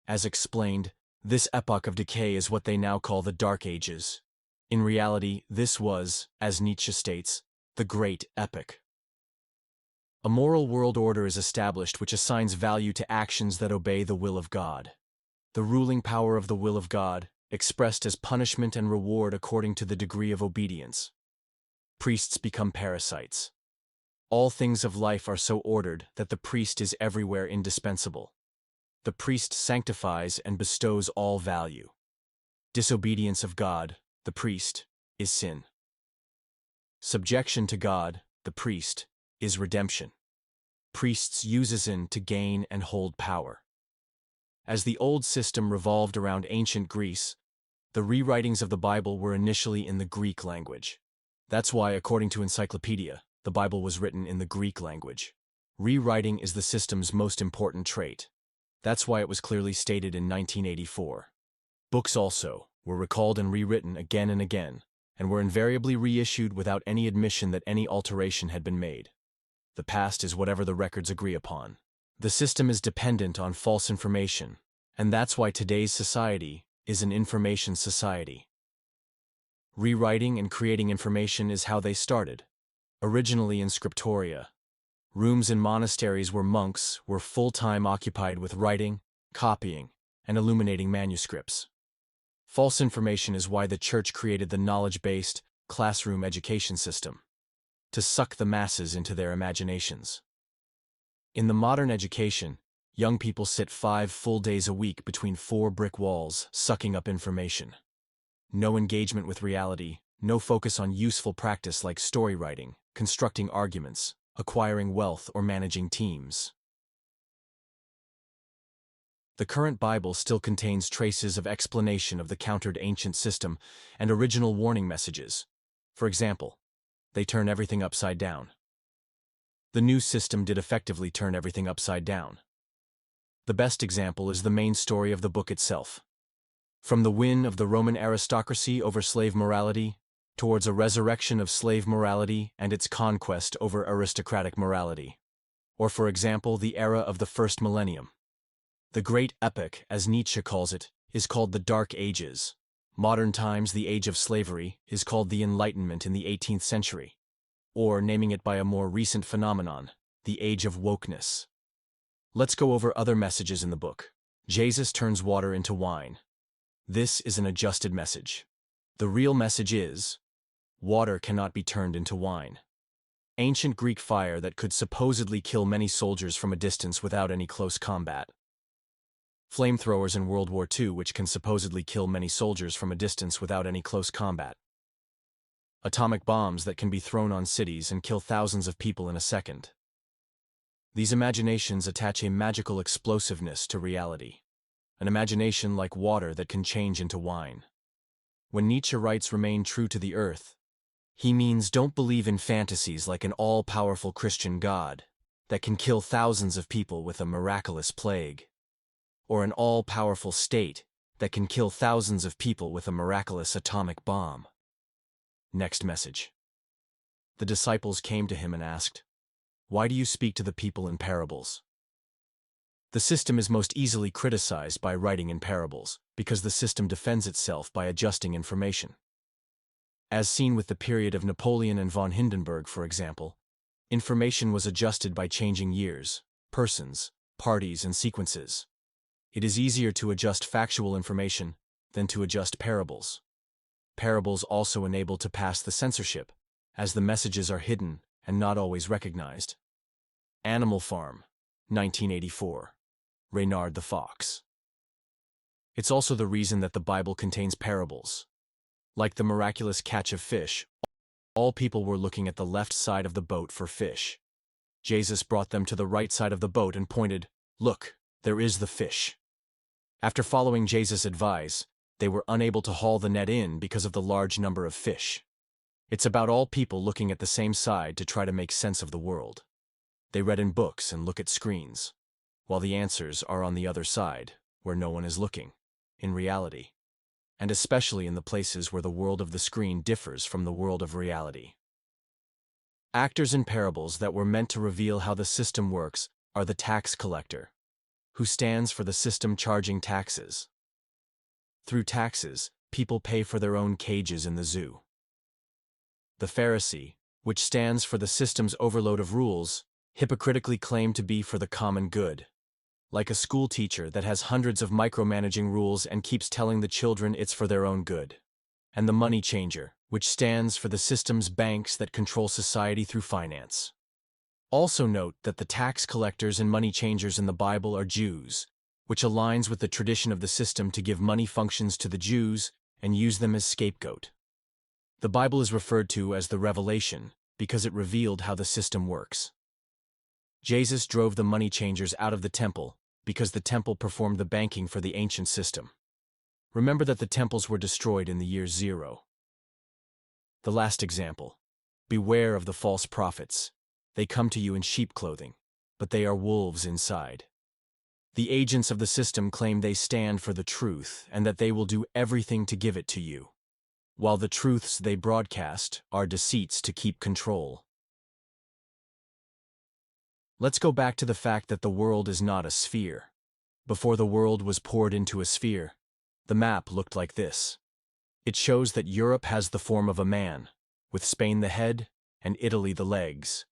As explained, this epoch of decay is what they now call the Dark Ages. In reality, this was, as Nietzsche states, the great epoch. A moral world order is established which assigns value to actions that obey the will of God. The ruling power of the will of God, expressed as punishment and reward according to the degree of obedience. Priests become parasites. All things of life are so ordered that the priest is everywhere indispensable. The priest sanctifies and bestows all value. Disobedience of God, the priest, is sin. Subjection to God, the priest, is redemption. Priests use sin to gain and hold power. As the old system revolved around ancient Greece, the rewritings of the Bible were initially in the Greek language. That's why, according to Encyclopedia, the Bible was written in the Greek language. Rewriting is the system's most important trait. That's why it was clearly stated in 1984. Books also were recalled and rewritten again and again, and were invariably reissued without any admission that any alteration had been made. The past is whatever the records agree upon. The system is dependent on false information, and that's why today's society is an information society. Rewriting and creating information is how they started. Originally in scriptoria, rooms in monasteries where monks were full-time occupied with writing, copying, and illuminating manuscripts. False information is why the church created the knowledge-based classroom education system, to suck the masses into their imaginations. In the modern education, young people sit 5 full days a week between 4 brick walls, sucking up information. No engagement with reality, no focus on useful practice like story writing, constructing arguments, acquiring wealth, or managing teams. The current Bible still contains traces of explanation of the countered ancient system and original warning messages. For example, they turn everything upside down. The new system did effectively turn everything upside down. The best example is the main story of the book itself. From the win of the Roman aristocracy over slave morality, towards a resurrection of slave morality and its conquest over aristocratic morality. Or, for example, the era of the first millennium. The great epoch, as Nietzsche calls it, is called the Dark Ages. Modern times, the age of slavery is called the Enlightenment in the 18th century. Or, naming it by a more recent phenomenon, the age of wokeness. Let's go over other messages in the book. Jesus turns water into wine. This is an adjusted message. The real message is, water cannot be turned into wine. Ancient Greek fire that could supposedly kill many soldiers from a distance without any close combat. Flamethrowers in World War II which can supposedly kill many soldiers from a distance without any close combat. Atomic bombs that can be thrown on cities and kill thousands of people in a second. These imaginations attach a magical explosiveness to reality. An imagination like water that can change into wine. When Nietzsche writes remain true to the earth, he means don't believe in fantasies like an all-powerful Christian God that can kill thousands of people with a miraculous plague, or an all-powerful state that can kill thousands of people with a miraculous atomic bomb. Next message. The disciples came to him and asked, "Why do you speak to the people in parables?" The system is most easily criticized by writing in parables, because the system defends itself by adjusting information. As seen with the period of Napoleon and von Hindenburg, for example, information was adjusted by changing years, persons, parties, and sequences. It is easier to adjust factual information than to adjust parables. Parables also enable to pass the censorship, as the messages are hidden and not always recognized. Animal Farm, 1984. Reynard the Fox. It's also the reason that the Bible contains parables. Like the miraculous catch of fish, all people were looking at the left side of the boat for fish. Jesus brought them to the right side of the boat and pointed, "Look, there is the fish." After following Jesus' advice, they were unable to haul the net in because of the large number of fish. It's about all people looking at the same side to try to make sense of the world. They read in books and look at screens, while the answers are on the other side, where no one is looking, in reality, and especially in the places where the world of the screen differs from the world of reality. Actors in parables that were meant to reveal how the system works are the tax collector, who stands for the system charging taxes. Through taxes, people pay for their own cages in the zoo. The Pharisee, which stands for the system's overload of rules, hypocritically claim to be for the common good. Like a school teacher that has hundreds of micromanaging rules and keeps telling the children it's for their own good. And the money changer, which stands for the system's banks that control society through finance. Also note that the tax collectors and money changers in the Bible are Jews, which aligns with the tradition of the system to give money functions to the Jews and use them as scapegoat. The Bible is referred to as the Revelation because it revealed how the system works. Jesus drove the money changers out of the temple because the temple performed the banking for the ancient system. Remember that the temples were destroyed in the year 0. The last example. Beware of the false prophets. They come to you in sheep clothing, but they are wolves inside. The agents of the system claim they stand for the truth and that they will do everything to give it to you, while the truths they broadcast are deceits to keep control. Let's go back to the fact that the world is not a sphere. Before the world was poured into a sphere, the map looked like this. It shows that Europe has the form of a man, with Spain the head and Italy the legs.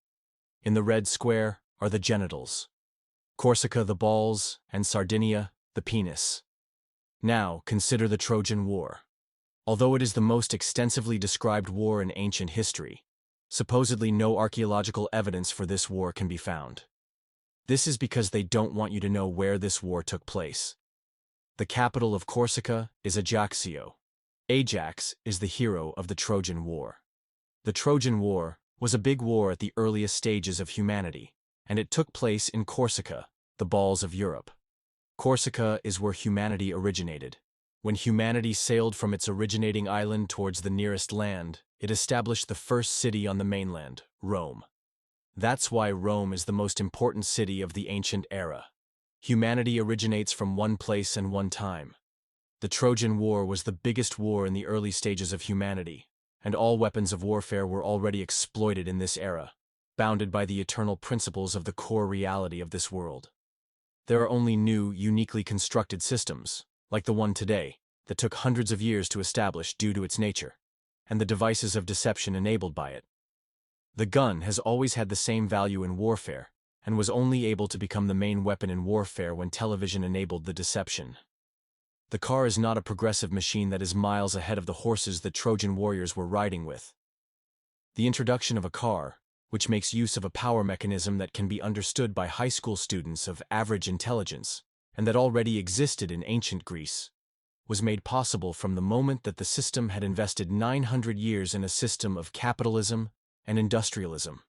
In the red square are the genitals, Corsica the balls, and Sardinia the penis. Now consider the Trojan War. Although it is the most extensively described war in ancient history, supposedly no archaeological evidence for this war can be found. This is because they don't want you to know where this war took place. The capital of Corsica is Ajaccio. Ajax is the hero of the Trojan War. The Trojan War was a big war at the earliest stages of humanity, and it took place in Corsica, the balls of Europe. Corsica is where humanity originated. When humanity sailed from its originating island towards the nearest land, it established the first city on the mainland, Rome. That's why Rome is the most important city of the ancient era. Humanity originates from one place and one time. The Trojan War was the biggest war in the early stages of humanity, and all weapons of warfare were already exploited in this era, bounded by the eternal principles of the core reality of this world. There are only new, uniquely constructed systems, like the one today, that took hundreds of years to establish due to its nature, and the devices of deception enabled by it. The gun has always had the same value in warfare, and was only able to become the main weapon in warfare when television enabled the deception. The car is not a progressive machine that is miles ahead of the horses the Trojan warriors were riding with. The introduction of a car, which makes use of a power mechanism that can be understood by high school students of average intelligence, and that already existed in ancient Greece, was made possible from the moment that the system had invested 900 years in a system of capitalism and industrialism.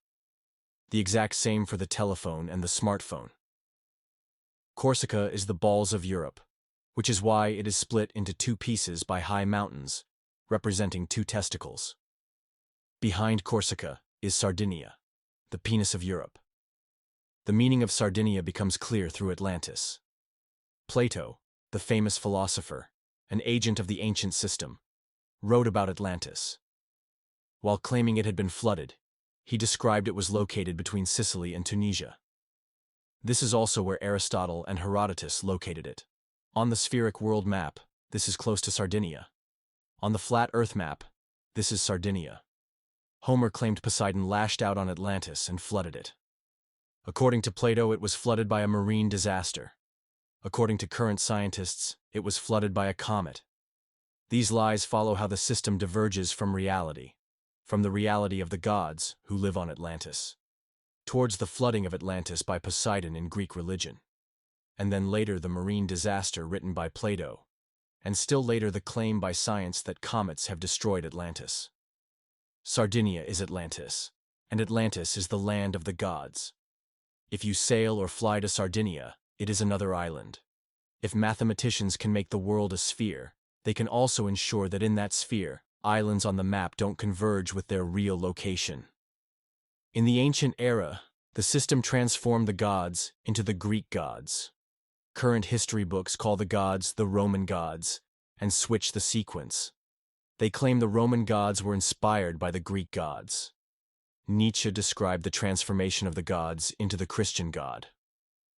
The exact same for the telephone and the smartphone. Corsica is the balls of Europe, which is why it is split into two pieces by high mountains, representing two testicles. Behind Corsica is Sardinia, the penis of Europe. The meaning of Sardinia becomes clear through Atlantis. Plato, the famous philosopher, an agent of the ancient system, wrote about Atlantis. While claiming it had been flooded, he described it was located between Sicily and Tunisia. This is also where Aristotle and Herodotus located it. On the spheric world map, this is close to Sardinia. On the flat Earth map, this is Sardinia. Homer claimed Poseidon lashed out on Atlantis and flooded it. According to Plato, it was flooded by a marine disaster. According to current scientists, it was flooded by a comet. These lies follow how the system diverges from the reality of the gods who live on Atlantis, towards the flooding of Atlantis by Poseidon in Greek religion, and then later the marine disaster written by Plato, and still later the claim by science that comets have destroyed Atlantis. Sardinia is Atlantis, and Atlantis is the land of the gods. If you sail or fly to Sardinia, it is another island. If mathematicians can make the world a sphere, they can also ensure that in that sphere, islands on the map don't converge with their real location. In the ancient era, the system transformed the gods into the Greek gods. Current history books call the gods the Roman gods and switch the sequence. They claim the Roman gods were inspired by the Greek gods. Nietzsche described the transformation of the gods into the Christian God.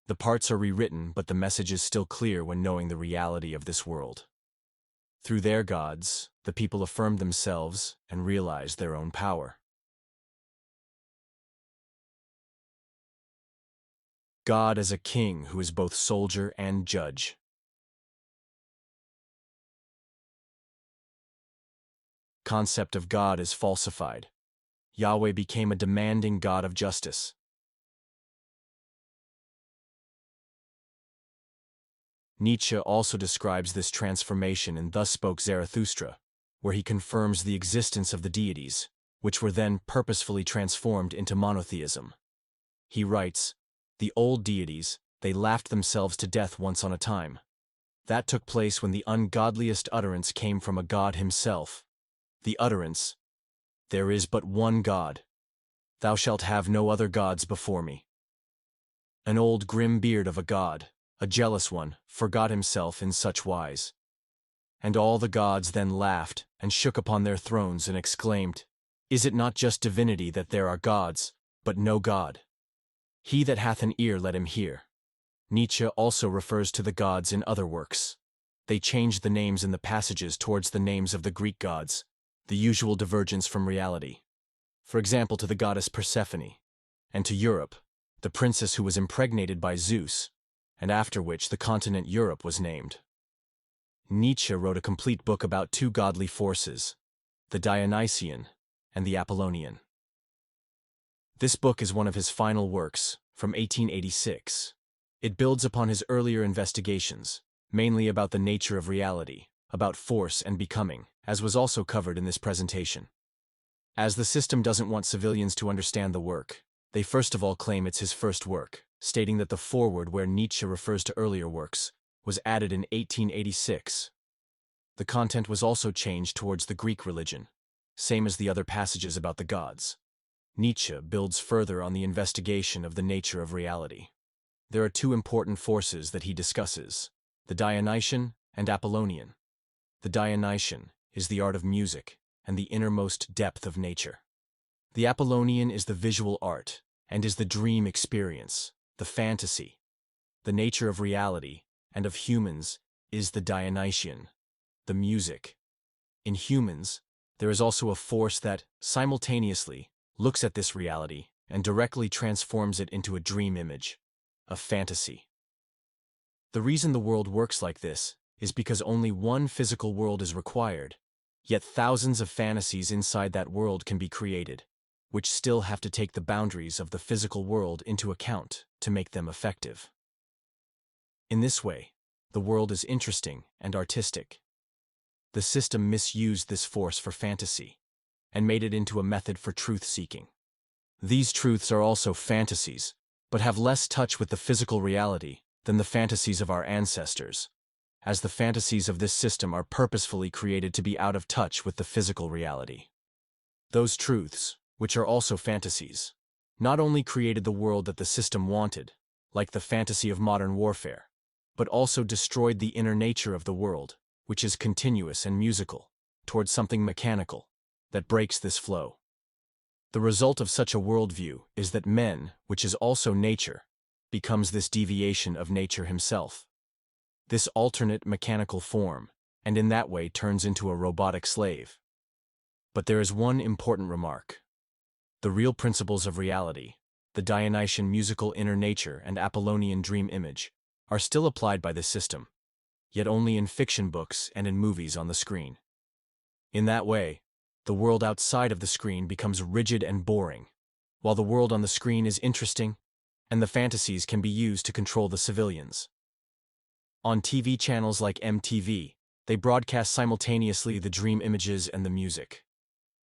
The parts are rewritten, but the message is still clear when knowing the reality of this world. Through their gods, the people affirmed themselves and realized their own power. God as a king who is both soldier and judge. Concept of God is falsified. Yahweh became a demanding God of justice. Nietzsche also describes this transformation in Thus Spoke Zarathustra, where he confirms the existence of the deities, which were then purposefully transformed into monotheism. He writes, "The old deities, they laughed themselves to death once on a time. That took place when the ungodliest utterance came from a god himself. The utterance, 'There is but one God. Thou shalt have no other gods before me.' An old grim beard of a god, a jealous one, forgot himself in such wise. And all the gods then laughed and shook upon their thrones and exclaimed, 'Is it not just divinity that there are gods, but no God? He that hath an ear let him hear.'" Nietzsche also refers to the gods in other works. They changed the names in the passages towards the names of the Greek gods, the usual divergence from reality. For example, to the goddess Persephone, and to Europe, the princess who was impregnated by Zeus, and after which the continent Europe was named. Nietzsche wrote a complete book about two godly forces, the Dionysian and the Apollonian. This book is one of his final works, from 1886. It builds upon his earlier investigations, mainly about the nature of reality, about force and becoming, as was also covered in this presentation. As the system doesn't want civilians to understand the work, they first of all claim it's his first work, stating that the foreword where Nietzsche refers to earlier works was added in 1886. The content was also changed towards the Greek religion, same as the other passages about the gods. Nietzsche builds further on the investigation of the nature of reality. There are two important forces that he discusses, the Dionysian and Apollonian. The Dionysian is the art of music and the innermost depth of nature. The Apollonian is the visual art and is the dream experience, the fantasy. The nature of reality and of humans is the Dionysian, the music. In humans, there is also a force that, simultaneously, looks at this reality and directly transforms it into a dream image, a fantasy. The reason the world works like this is because only one physical world is required, yet thousands of fantasies inside that world can be created, which still have to take the boundaries of the physical world into account to make them effective. In this way, the world is interesting and artistic. The system misused this force for fantasy and made it into a method for truth-seeking. These truths are also fantasies, but have less touch with the physical reality than the fantasies of our ancestors, as the fantasies of this system are purposefully created to be out of touch with the physical reality. Those truths, which are also fantasies, not only created the world that the system wanted, like the fantasy of modern warfare, but also destroyed the inner nature of the world, which is continuous and musical, towards something mechanical, that breaks this flow. The result of such a worldview is that men, which is also nature, becomes this deviation of nature himself. This alternate mechanical form, and in that way turns into a robotic slave. But there is one important remark. The real principles of reality, the Dionysian musical inner nature and Apollonian dream image, are still applied by this system, yet only in fiction books and in movies on the screen. In that way, the world outside of the screen becomes rigid and boring, while the world on the screen is interesting, and the fantasies can be used to control the civilians. On TV channels like MTV, they broadcast simultaneously the dream images and the music.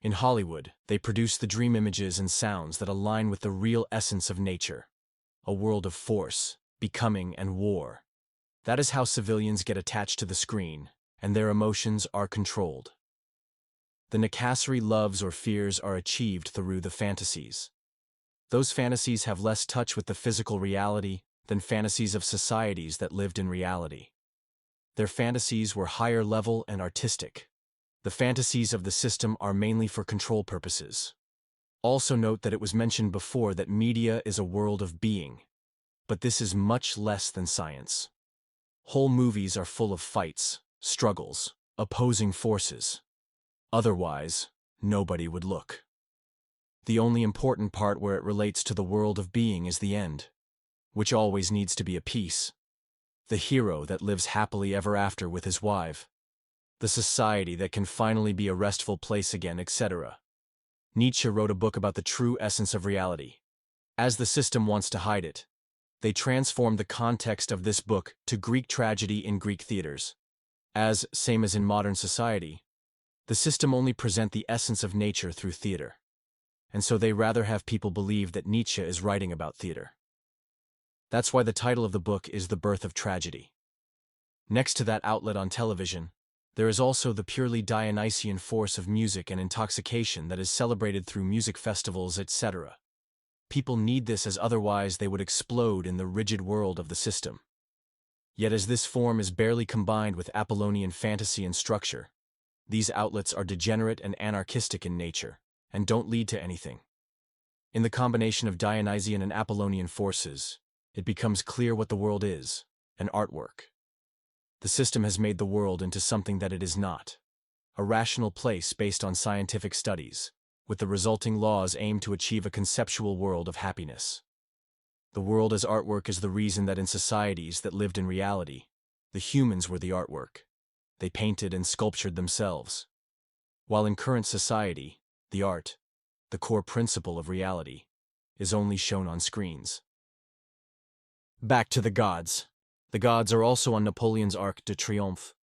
In Hollywood, they produce the dream images and sounds that align with the real essence of nature, a world of force, becoming, and war. That is how civilians get attached to the screen, and their emotions are controlled. The necessary loves or fears are achieved through the fantasies. Those fantasies have less touch with the physical reality than fantasies of societies that lived in reality. Their fantasies were higher level and artistic. The fantasies of the system are mainly for control purposes. Also note that it was mentioned before that media is a world of being, but this is much less than science. Whole movies are full of fights, struggles, opposing forces. Otherwise, nobody would look. The only important part where it relates to the world of being is the end, which always needs to be a peace. The hero that lives happily ever after with his wife. The society that can finally be a restful place again, etc. Nietzsche wrote a book about the true essence of reality. As the system wants to hide it, they transformed the context of this book to Greek tragedy in Greek theaters. Same as in modern society, the system only present the essence of nature through theater. And so they rather have people believe that Nietzsche is writing about theater. That's why the title of the book is The Birth of Tragedy. Next to that outlet on television, there is also the purely Dionysian force of music and intoxication that is celebrated through music festivals, etc. People need this, as otherwise they would explode in the rigid world of the system. Yet as this form is barely combined with Apollonian fantasy and structure, these outlets are degenerate and anarchistic in nature, and don't lead to anything. In the combination of Dionysian and Apollonian forces, it becomes clear what the world is: an artwork. The system has made the world into something that it is not, a rational place based on scientific studies, with the resulting laws aimed to achieve a conceptual world of happiness. The world as artwork is the reason that in societies that lived in reality, the humans were the artwork. They painted and sculptured themselves. While in current society, the art, the core principle of reality, is only shown on screens. Back to the gods. The gods are also on Napoleon's Arc de Triomphe.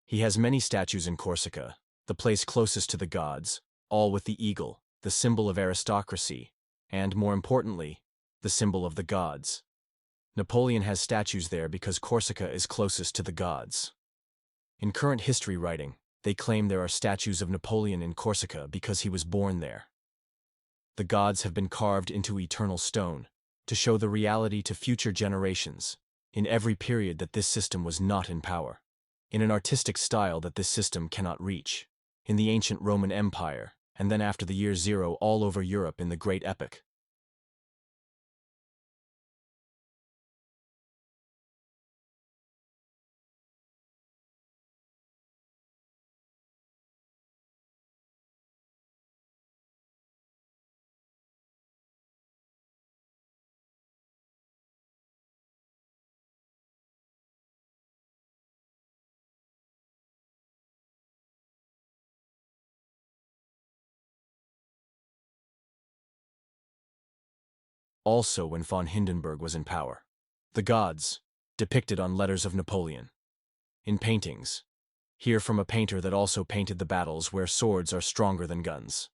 He has many statues in Corsica, the place closest to the gods, all with the eagle, the symbol of aristocracy, and, more importantly, the symbol of the gods. Napoleon has statues there because Corsica is closest to the gods. In current history writing, they claim there are statues of Napoleon in Corsica because he was born there. The gods have been carved into eternal stone, to show the reality to future generations, in every period that this system was not in power, in an artistic style that this system cannot reach, in the ancient Roman Empire, and then after the year zero all over Europe in the Great Epic. Also when von Hindenburg was in power. The gods, depicted on letters of Napoleon. In paintings, here from a painter that also painted the battles where swords are stronger than guns.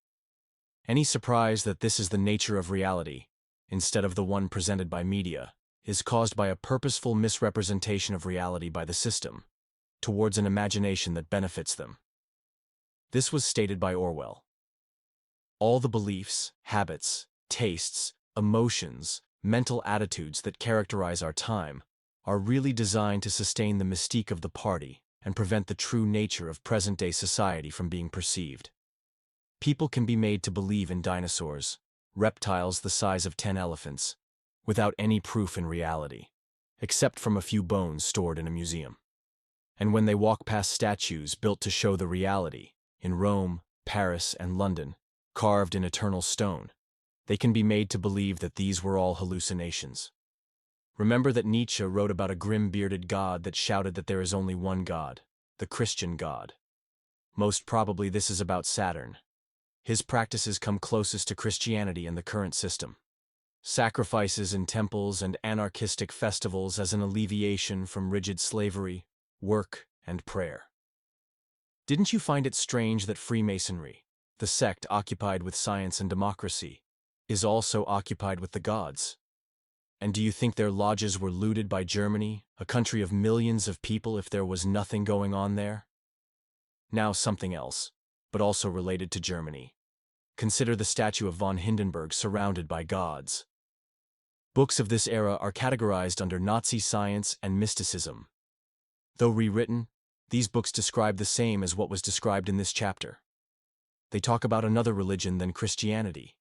Any surprise that this is the nature of reality, instead of the one presented by media, is caused by a purposeful misrepresentation of reality by the system, towards an imagination that benefits them. This was stated by Orwell. All the beliefs, habits, tastes, emotions, mental attitudes that characterize our time are really designed to sustain the mystique of the party and prevent the true nature of present-day society from being perceived. People can be made to believe in dinosaurs, reptiles the size of 10 elephants, without any proof in reality, except from a few bones stored in a museum. And when they walk past statues built to show the reality, in Rome, Paris, and London, carved in eternal stone, they can be made to believe that these were all hallucinations. Remember that Nietzsche wrote about a grim-bearded god that shouted that there is only one God, the Christian God. Most probably this is about Saturn. His practices come closest to Christianity in the current system. Sacrifices in temples and anarchistic festivals as an alleviation from rigid slavery, work, and prayer. Didn't you find it strange that Freemasonry, the sect occupied with science and democracy, is also occupied with the gods? And do you think their lodges were looted by Germany, a country of millions of people, if there was nothing going on there? Now something else, but also related to Germany. Consider the statue of von Hindenburg surrounded by gods. Books of this era are categorized under Nazi science and mysticism. Though rewritten, these books describe the same as what was described in this chapter. They talk about another religion than Christianity,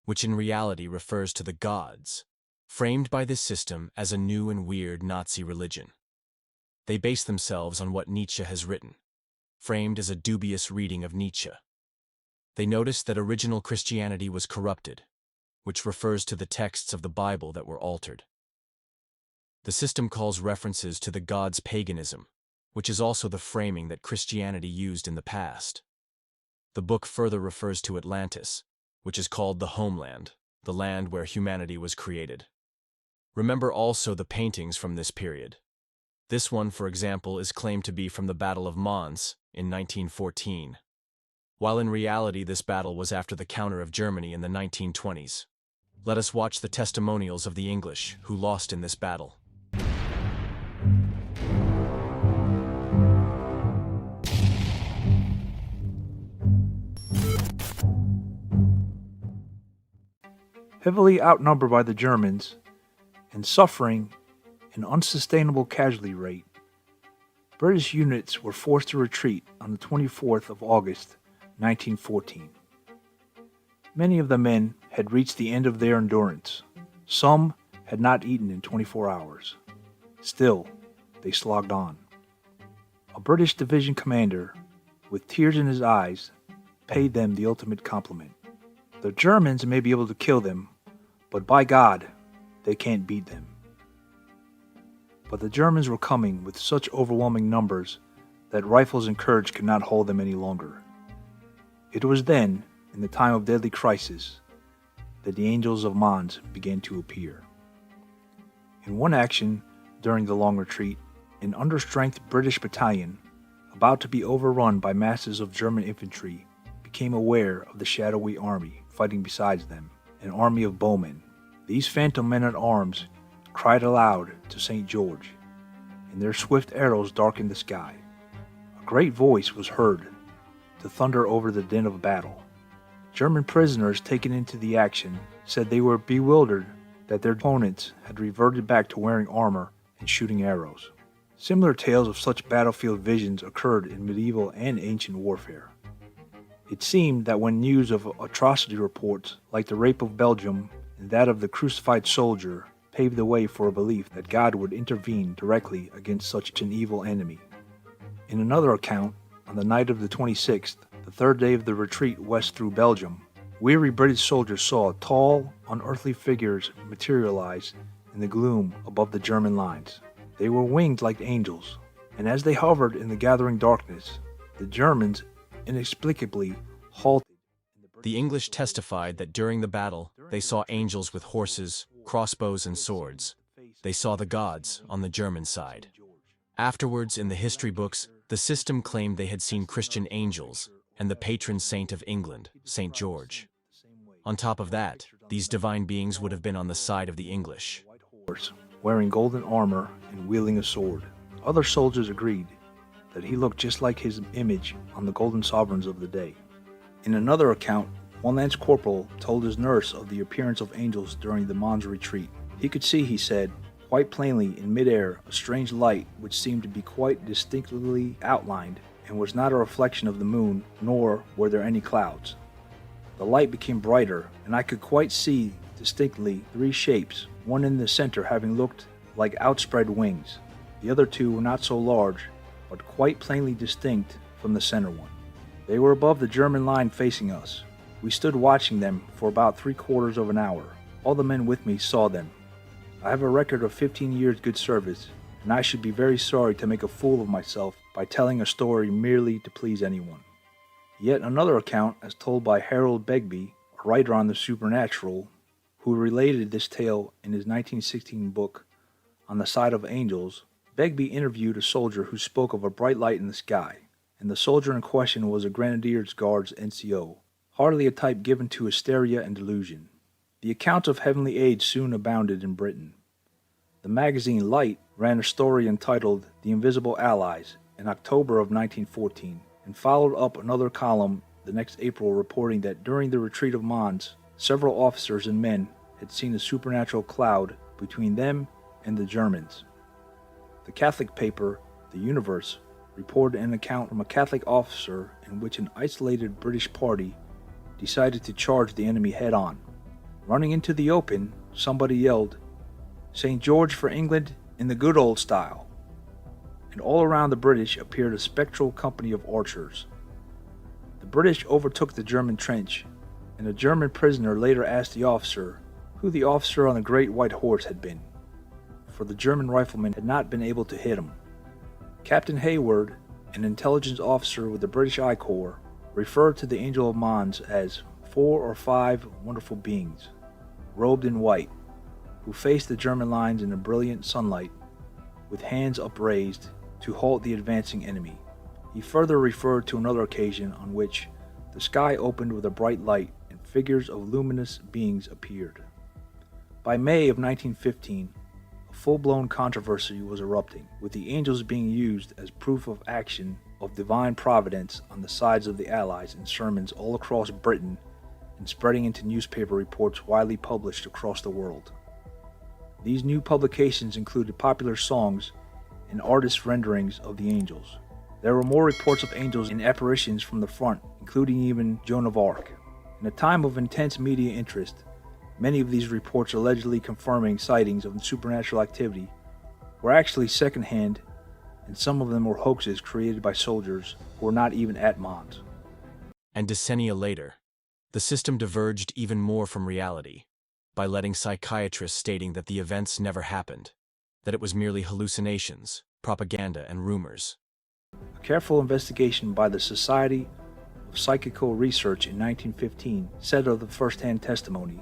which in reality refers to the gods, framed by this system as a new and weird Nazi religion. They base themselves on what Nietzsche has written, framed as a dubious reading of Nietzsche. They noticed that original Christianity was corrupted, which refers to the texts of the Bible that were altered. The system calls references to the gods' paganism, which is also the framing that Christianity used in the past. The book further refers to Atlantis, which is called the homeland, the land where humanity was created. Remember also the paintings from this period. This one, for example, is claimed to be from the Battle of Mons in 1914, while in reality this battle was after the counter of Germany in the 1920s. Let us watch the testimonials of the English who lost in this battle. Heavily outnumbered by the Germans and suffering an unsustainable casualty rate, British units were forced to retreat on the 24th of August, 1914. Many of the men had reached the end of their endurance. Some had not eaten in 24 hours. Still, they slogged on. A British division commander, with tears in his eyes, paid them the ultimate compliment. The Germans may be able to kill them, but by God, they can't beat them. But the Germans were coming with such overwhelming numbers that rifles and courage could not hold them any longer. It was then, in the time of deadly crisis, that the angels of Mons began to appear. In one action during the long retreat, an understrength British battalion, about to be overrun by masses of German infantry, became aware of the shadowy army fighting beside them, an army of bowmen. These phantom men-at-arms cried aloud to St. George, and their swift arrows darkened the sky. A great voice was heard to thunder over the din of battle. German prisoners taken into the action said they were bewildered that their opponents had reverted back to wearing armor and shooting arrows. Similar tales of such battlefield visions occurred in medieval and ancient warfare. It seemed that when news of atrocity reports like the rape of Belgium and that of the crucified soldier paved the way for a belief that God would intervene directly against such an evil enemy. In another account, on the night of the 26th, the third day of the retreat west through Belgium, weary British soldiers saw tall, unearthly figures materialize in the gloom above the German lines. They were winged like angels, and as they hovered in the gathering darkness, the Germans inexplicably halted. The English testified that during the battle, they saw angels with horses, crossbows, and swords. They saw the gods on the German side. Afterwards, in the history books, the system claimed they had seen Christian angels and the patron saint of England, St. George. On top of that, these divine beings would have been on the side of the English. Wearing golden armor and wielding a sword. Other soldiers agreed that he looked just like his image on the golden sovereigns of the day. In another account, one lance corporal told his nurse of the appearance of angels during the Mons retreat. He could see, he said, Quite plainly, in midair, a strange light which seemed to be quite distinctly outlined, and was not a reflection of the moon, nor were there any clouds. The light became brighter, and I could quite see distinctly three shapes, one in the center having looked like outspread wings. The other two were not so large, but quite plainly distinct from the center one. They were above the German line facing us. We stood watching them for about 3/4 of an hour. All the men with me saw them. I have a record of 15 years good service, and I should be very sorry to make a fool of myself by telling a story merely to please anyone. Yet another account, as told by Harold Begbie, a writer on the supernatural, who related this tale in his 1916 book, On the Side of Angels. Begbie interviewed a soldier who spoke of a bright light in the sky, and the soldier in question was a Grenadiers Guards NCO, hardly a type given to hysteria and delusion. The accounts of heavenly aid soon abounded in Britain. The magazine Light ran a story entitled The Invisible Allies in October of 1914, and followed up another column the next April reporting that during the retreat of Mons, several officers and men had seen a supernatural cloud between them and the Germans. The Catholic paper, The Universe, reported an account from a Catholic officer in which an isolated British party decided to charge the enemy head-on. Running into the open, somebody yelled, "St. George for England in the good old style," and all around the British appeared a spectral company of archers. The British overtook the German trench, and a German prisoner later asked the officer who the officer on the great white horse had been, for the German riflemen had not been able to hit him. Captain Hayward, an intelligence officer with the British I Corps, referred to the Angel of Mons as 4 or 5 wonderful beings, robed in white, who faced the German lines in the brilliant sunlight, with hands upraised to halt the advancing enemy. He further referred to another occasion on which the sky opened with a bright light and figures of luminous beings appeared. By May of 1915, a full-blown controversy was erupting, with the angels being used as proof of action of divine providence on the sides of the Allies in sermons all across Britain and spreading into newspaper reports widely published across the world. These new publications included popular songs and artist renderings of the angels. There were more reports of angels in apparitions from the front, including even Joan of Arc. In a time of intense media interest, many of these reports allegedly confirming sightings of supernatural activity were actually secondhand, and some of them were hoaxes created by soldiers who were not even at Mons. And decennia later, the system diverged even more from reality, by letting psychiatrists stating that the events never happened, that it was merely hallucinations, propaganda, and rumors. A careful investigation by the Society of Psychical Research in 1915 said of the first-hand testimony,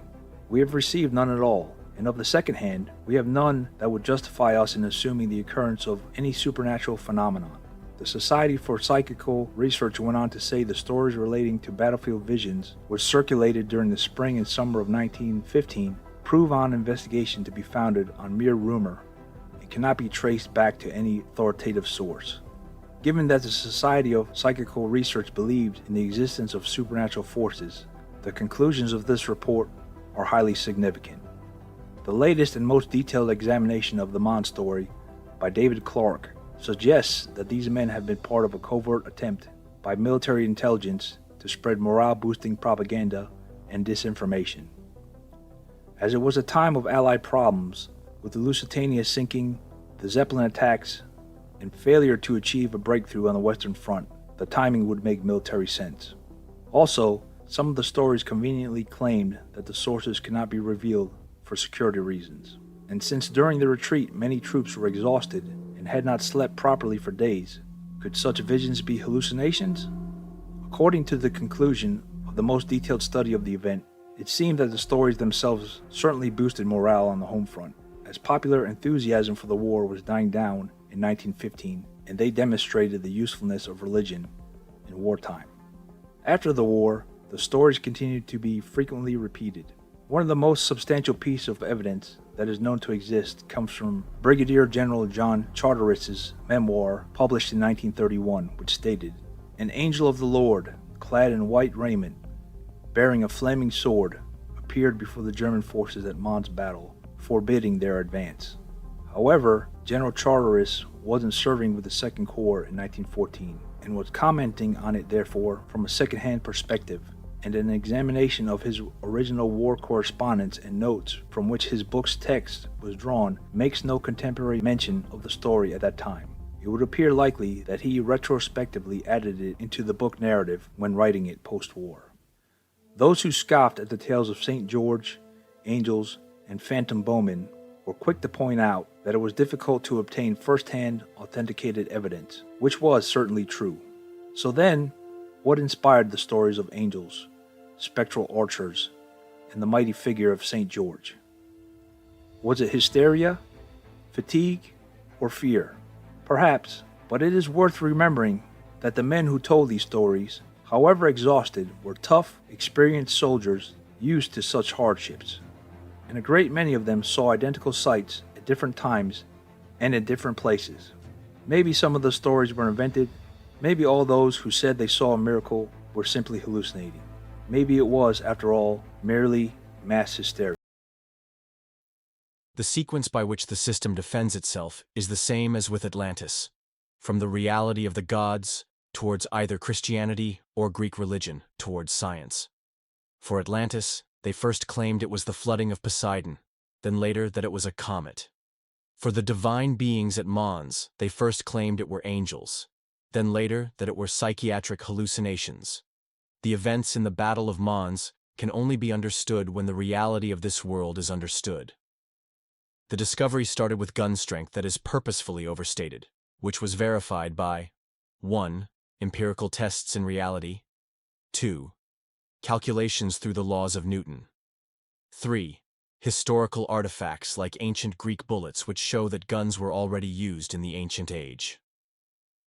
"We have received none at all, and of the second-hand, we have none that would justify us in assuming the occurrence of any supernatural phenomenon." The Society for Psychical Research went on to say the stories relating to battlefield visions, which circulated during the spring and summer of 1915, prove on investigation to be founded on mere rumor and cannot be traced back to any authoritative source. Given that the Society of Psychical Research believed in the existence of supernatural forces, the conclusions of this report are highly significant. The latest and most detailed examination of the Mons story by David Clark suggests that these men have been part of a covert attempt by military intelligence to spread morale-boosting propaganda and disinformation. As it was a time of Allied problems, with the Lusitania sinking, the Zeppelin attacks, and failure to achieve a breakthrough on the Western Front, the timing would make military sense. Also, some of the stories conveniently claimed that the sources cannot be revealed for security reasons. And since during the retreat many troops were exhausted and had not slept properly for days, could such visions be hallucinations? According to the conclusion of the most detailed study of the event, it seemed that the stories themselves certainly boosted morale on the home front, as popular enthusiasm for the war was dying down in 1915, and they demonstrated the usefulness of religion in wartime. After the war, the stories continued to be frequently repeated. One of the most substantial pieces of evidence that is known to exist comes from Brigadier General John Charteris's memoir published in 1931, which stated, "An angel of the Lord, clad in white raiment, bearing a flaming sword, appeared before the German forces at Mons battle, forbidding their advance. However, General Charteris wasn't serving with the Second Corps in 1914 and was commenting on it therefore from a second-hand perspective, and an examination of his original war correspondence and notes from which his book's text was drawn makes no contemporary mention of the story at that time. It would appear likely that he retrospectively added it into the book narrative when writing it post-war. Those who scoffed at the tales of St. George, angels, and phantom bowmen were quick to point out that it was difficult to obtain first-hand authenticated evidence, which was certainly true. So then, what inspired the stories of angels, spectral archers, and the mighty figure of St. George? Was it hysteria, fatigue, or fear? Perhaps, but it is worth remembering that the men who told these stories, however exhausted, were tough, experienced soldiers used to such hardships, and a great many of them saw identical sights at different times and in different places. Maybe some of the stories were invented, maybe all those who said they saw a miracle were simply hallucinating. Maybe it was, after all, merely mass hysteria. The sequence by which the system defends itself is the same as with Atlantis, from the reality of the gods towards either Christianity or Greek religion towards science. For Atlantis, they first claimed it was the flooding of Poseidon, then later that it was a comet. For the divine beings at Mons, they first claimed it were angels, then later that it were psychiatric hallucinations. The events in the Battle of Mons can only be understood when the reality of this world is understood. The discovery started with gun strength that is purposefully overstated, which was verified by 1. Empirical tests in reality, 2. Calculations through the laws of Newton, 3. Historical artifacts like ancient Greek bullets which show that guns were already used in the ancient age.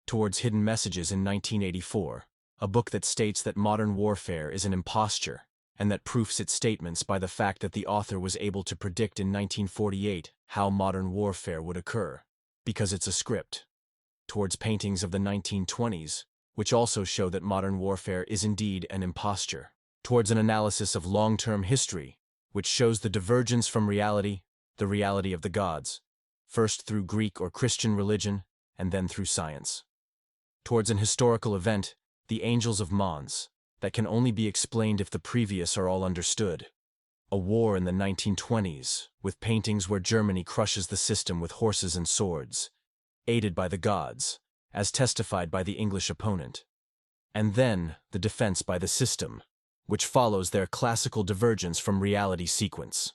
Towards Hidden Messages in 1984, a book that states that modern warfare is an imposture, and that proofs its statements by the fact that the author was able to predict in 1948 how modern warfare would occur, because it's a script. Towards Paintings of the 1920s, which also show that modern warfare is indeed an imposture. Towards an analysis of long-term history, which shows the divergence from reality, the reality of the gods, first through Greek or Christian religion, and then through science. Towards an historical event, the Angels of Mons, that can only be explained if the previous are all understood. A war in the 1920s, with paintings where Germany crushes the system with horses and swords, aided by the gods, as testified by the English opponent. And then the defense by the system, which follows their classical divergence from reality sequence.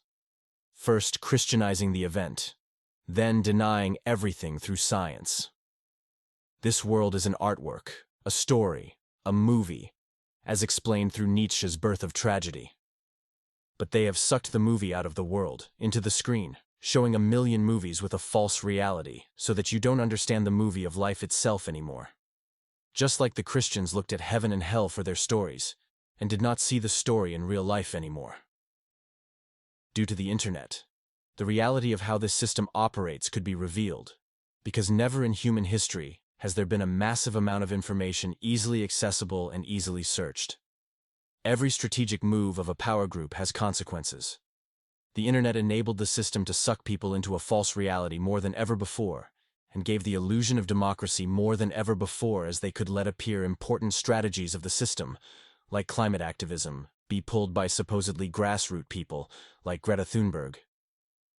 First Christianizing the event, then denying everything through science. This world is an artwork, a story, a movie, as explained through Nietzsche's Birth of Tragedy. But they have sucked the movie out of the world, into the screen, showing a million movies with a false reality, so that you don't understand the movie of life itself anymore. Just like the Christians looked at heaven and hell for their stories, and did not see the story in real life anymore. Due to the internet, the reality of how this system operates could be revealed, because never in human history has there been a massive amount of information easily accessible and easily searched. Every strategic move of a power group has consequences. The internet enabled the system to suck people into a false reality more than ever before, and gave the illusion of democracy more than ever before, as they could let appear important strategies of the system, like climate activism, be pulled by supposedly grassroots people, like Greta Thunberg.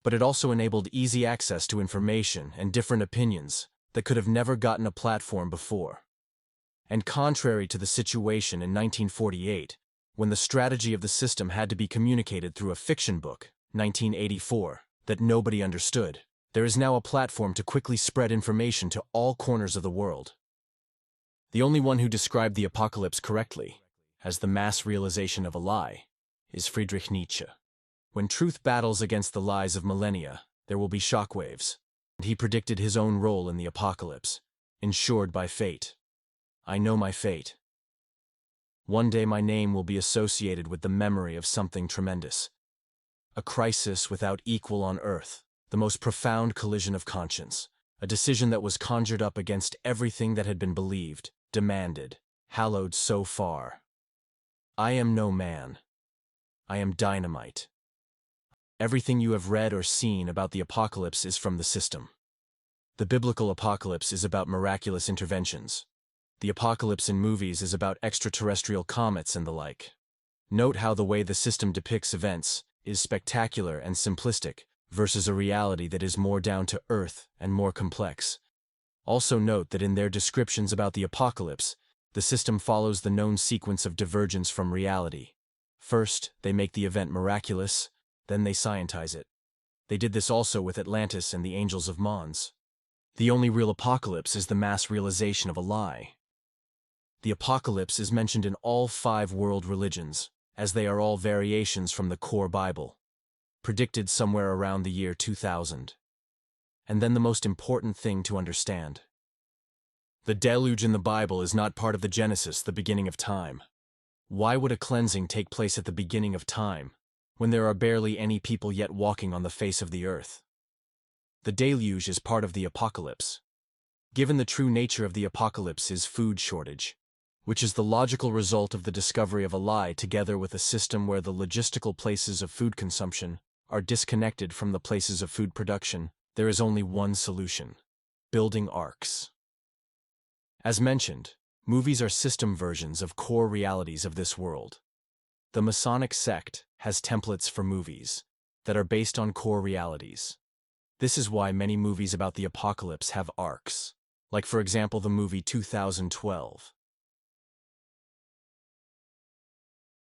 But it also enabled easy access to information and different opinions that could have never gotten a platform before. And contrary to the situation in 1948, when the strategy of the system had to be communicated through a fiction book, 1984, that nobody understood, there is now a platform to quickly spread information to all corners of the world. The only one who described the apocalypse correctly, as the mass realization of a lie, is Friedrich Nietzsche. When truth battles against the lies of millennia, there will be shockwaves. And he predicted his own role in the apocalypse, ensured by fate. I know my fate. One day my name will be associated with the memory of something tremendous. A crisis without equal on earth, the most profound collision of conscience, a decision that was conjured up against everything that had been believed, demanded, hallowed so far. I am no man. I am dynamite. Everything you have read or seen about the apocalypse is from the system. The biblical apocalypse is about miraculous interventions. The apocalypse in movies is about extraterrestrial comets and the like. Note how the way the system depicts events is spectacular and simplistic versus a reality that is more down to earth and more complex. Also note that in their descriptions about the apocalypse, the system follows the known sequence of divergence from reality. First, they make the event miraculous, then they scientize it. They did this also with Atlantis and the Angels of Mons. The only real apocalypse is the mass realization of a lie. The apocalypse is mentioned in all 5 world religions, as they are all variations from the core Bible, predicted somewhere around the year 2000. And then the most important thing to understand. The deluge in the Bible is not part of the Genesis, the beginning of time. Why would a cleansing take place at the beginning of time, when there are barely any people yet walking on the face of the earth? The deluge is part of the apocalypse. Given the true nature of the apocalypse is food shortage, which is the logical result of the discovery of a lie together with a system where the logistical places of food consumption are disconnected from the places of food production, there is only one solution: building arcs. As mentioned, movies are system versions of core realities of this world. The Masonic sect has templates for movies that are based on core realities. This is why many movies about the apocalypse have arcs, like for example the movie 2012.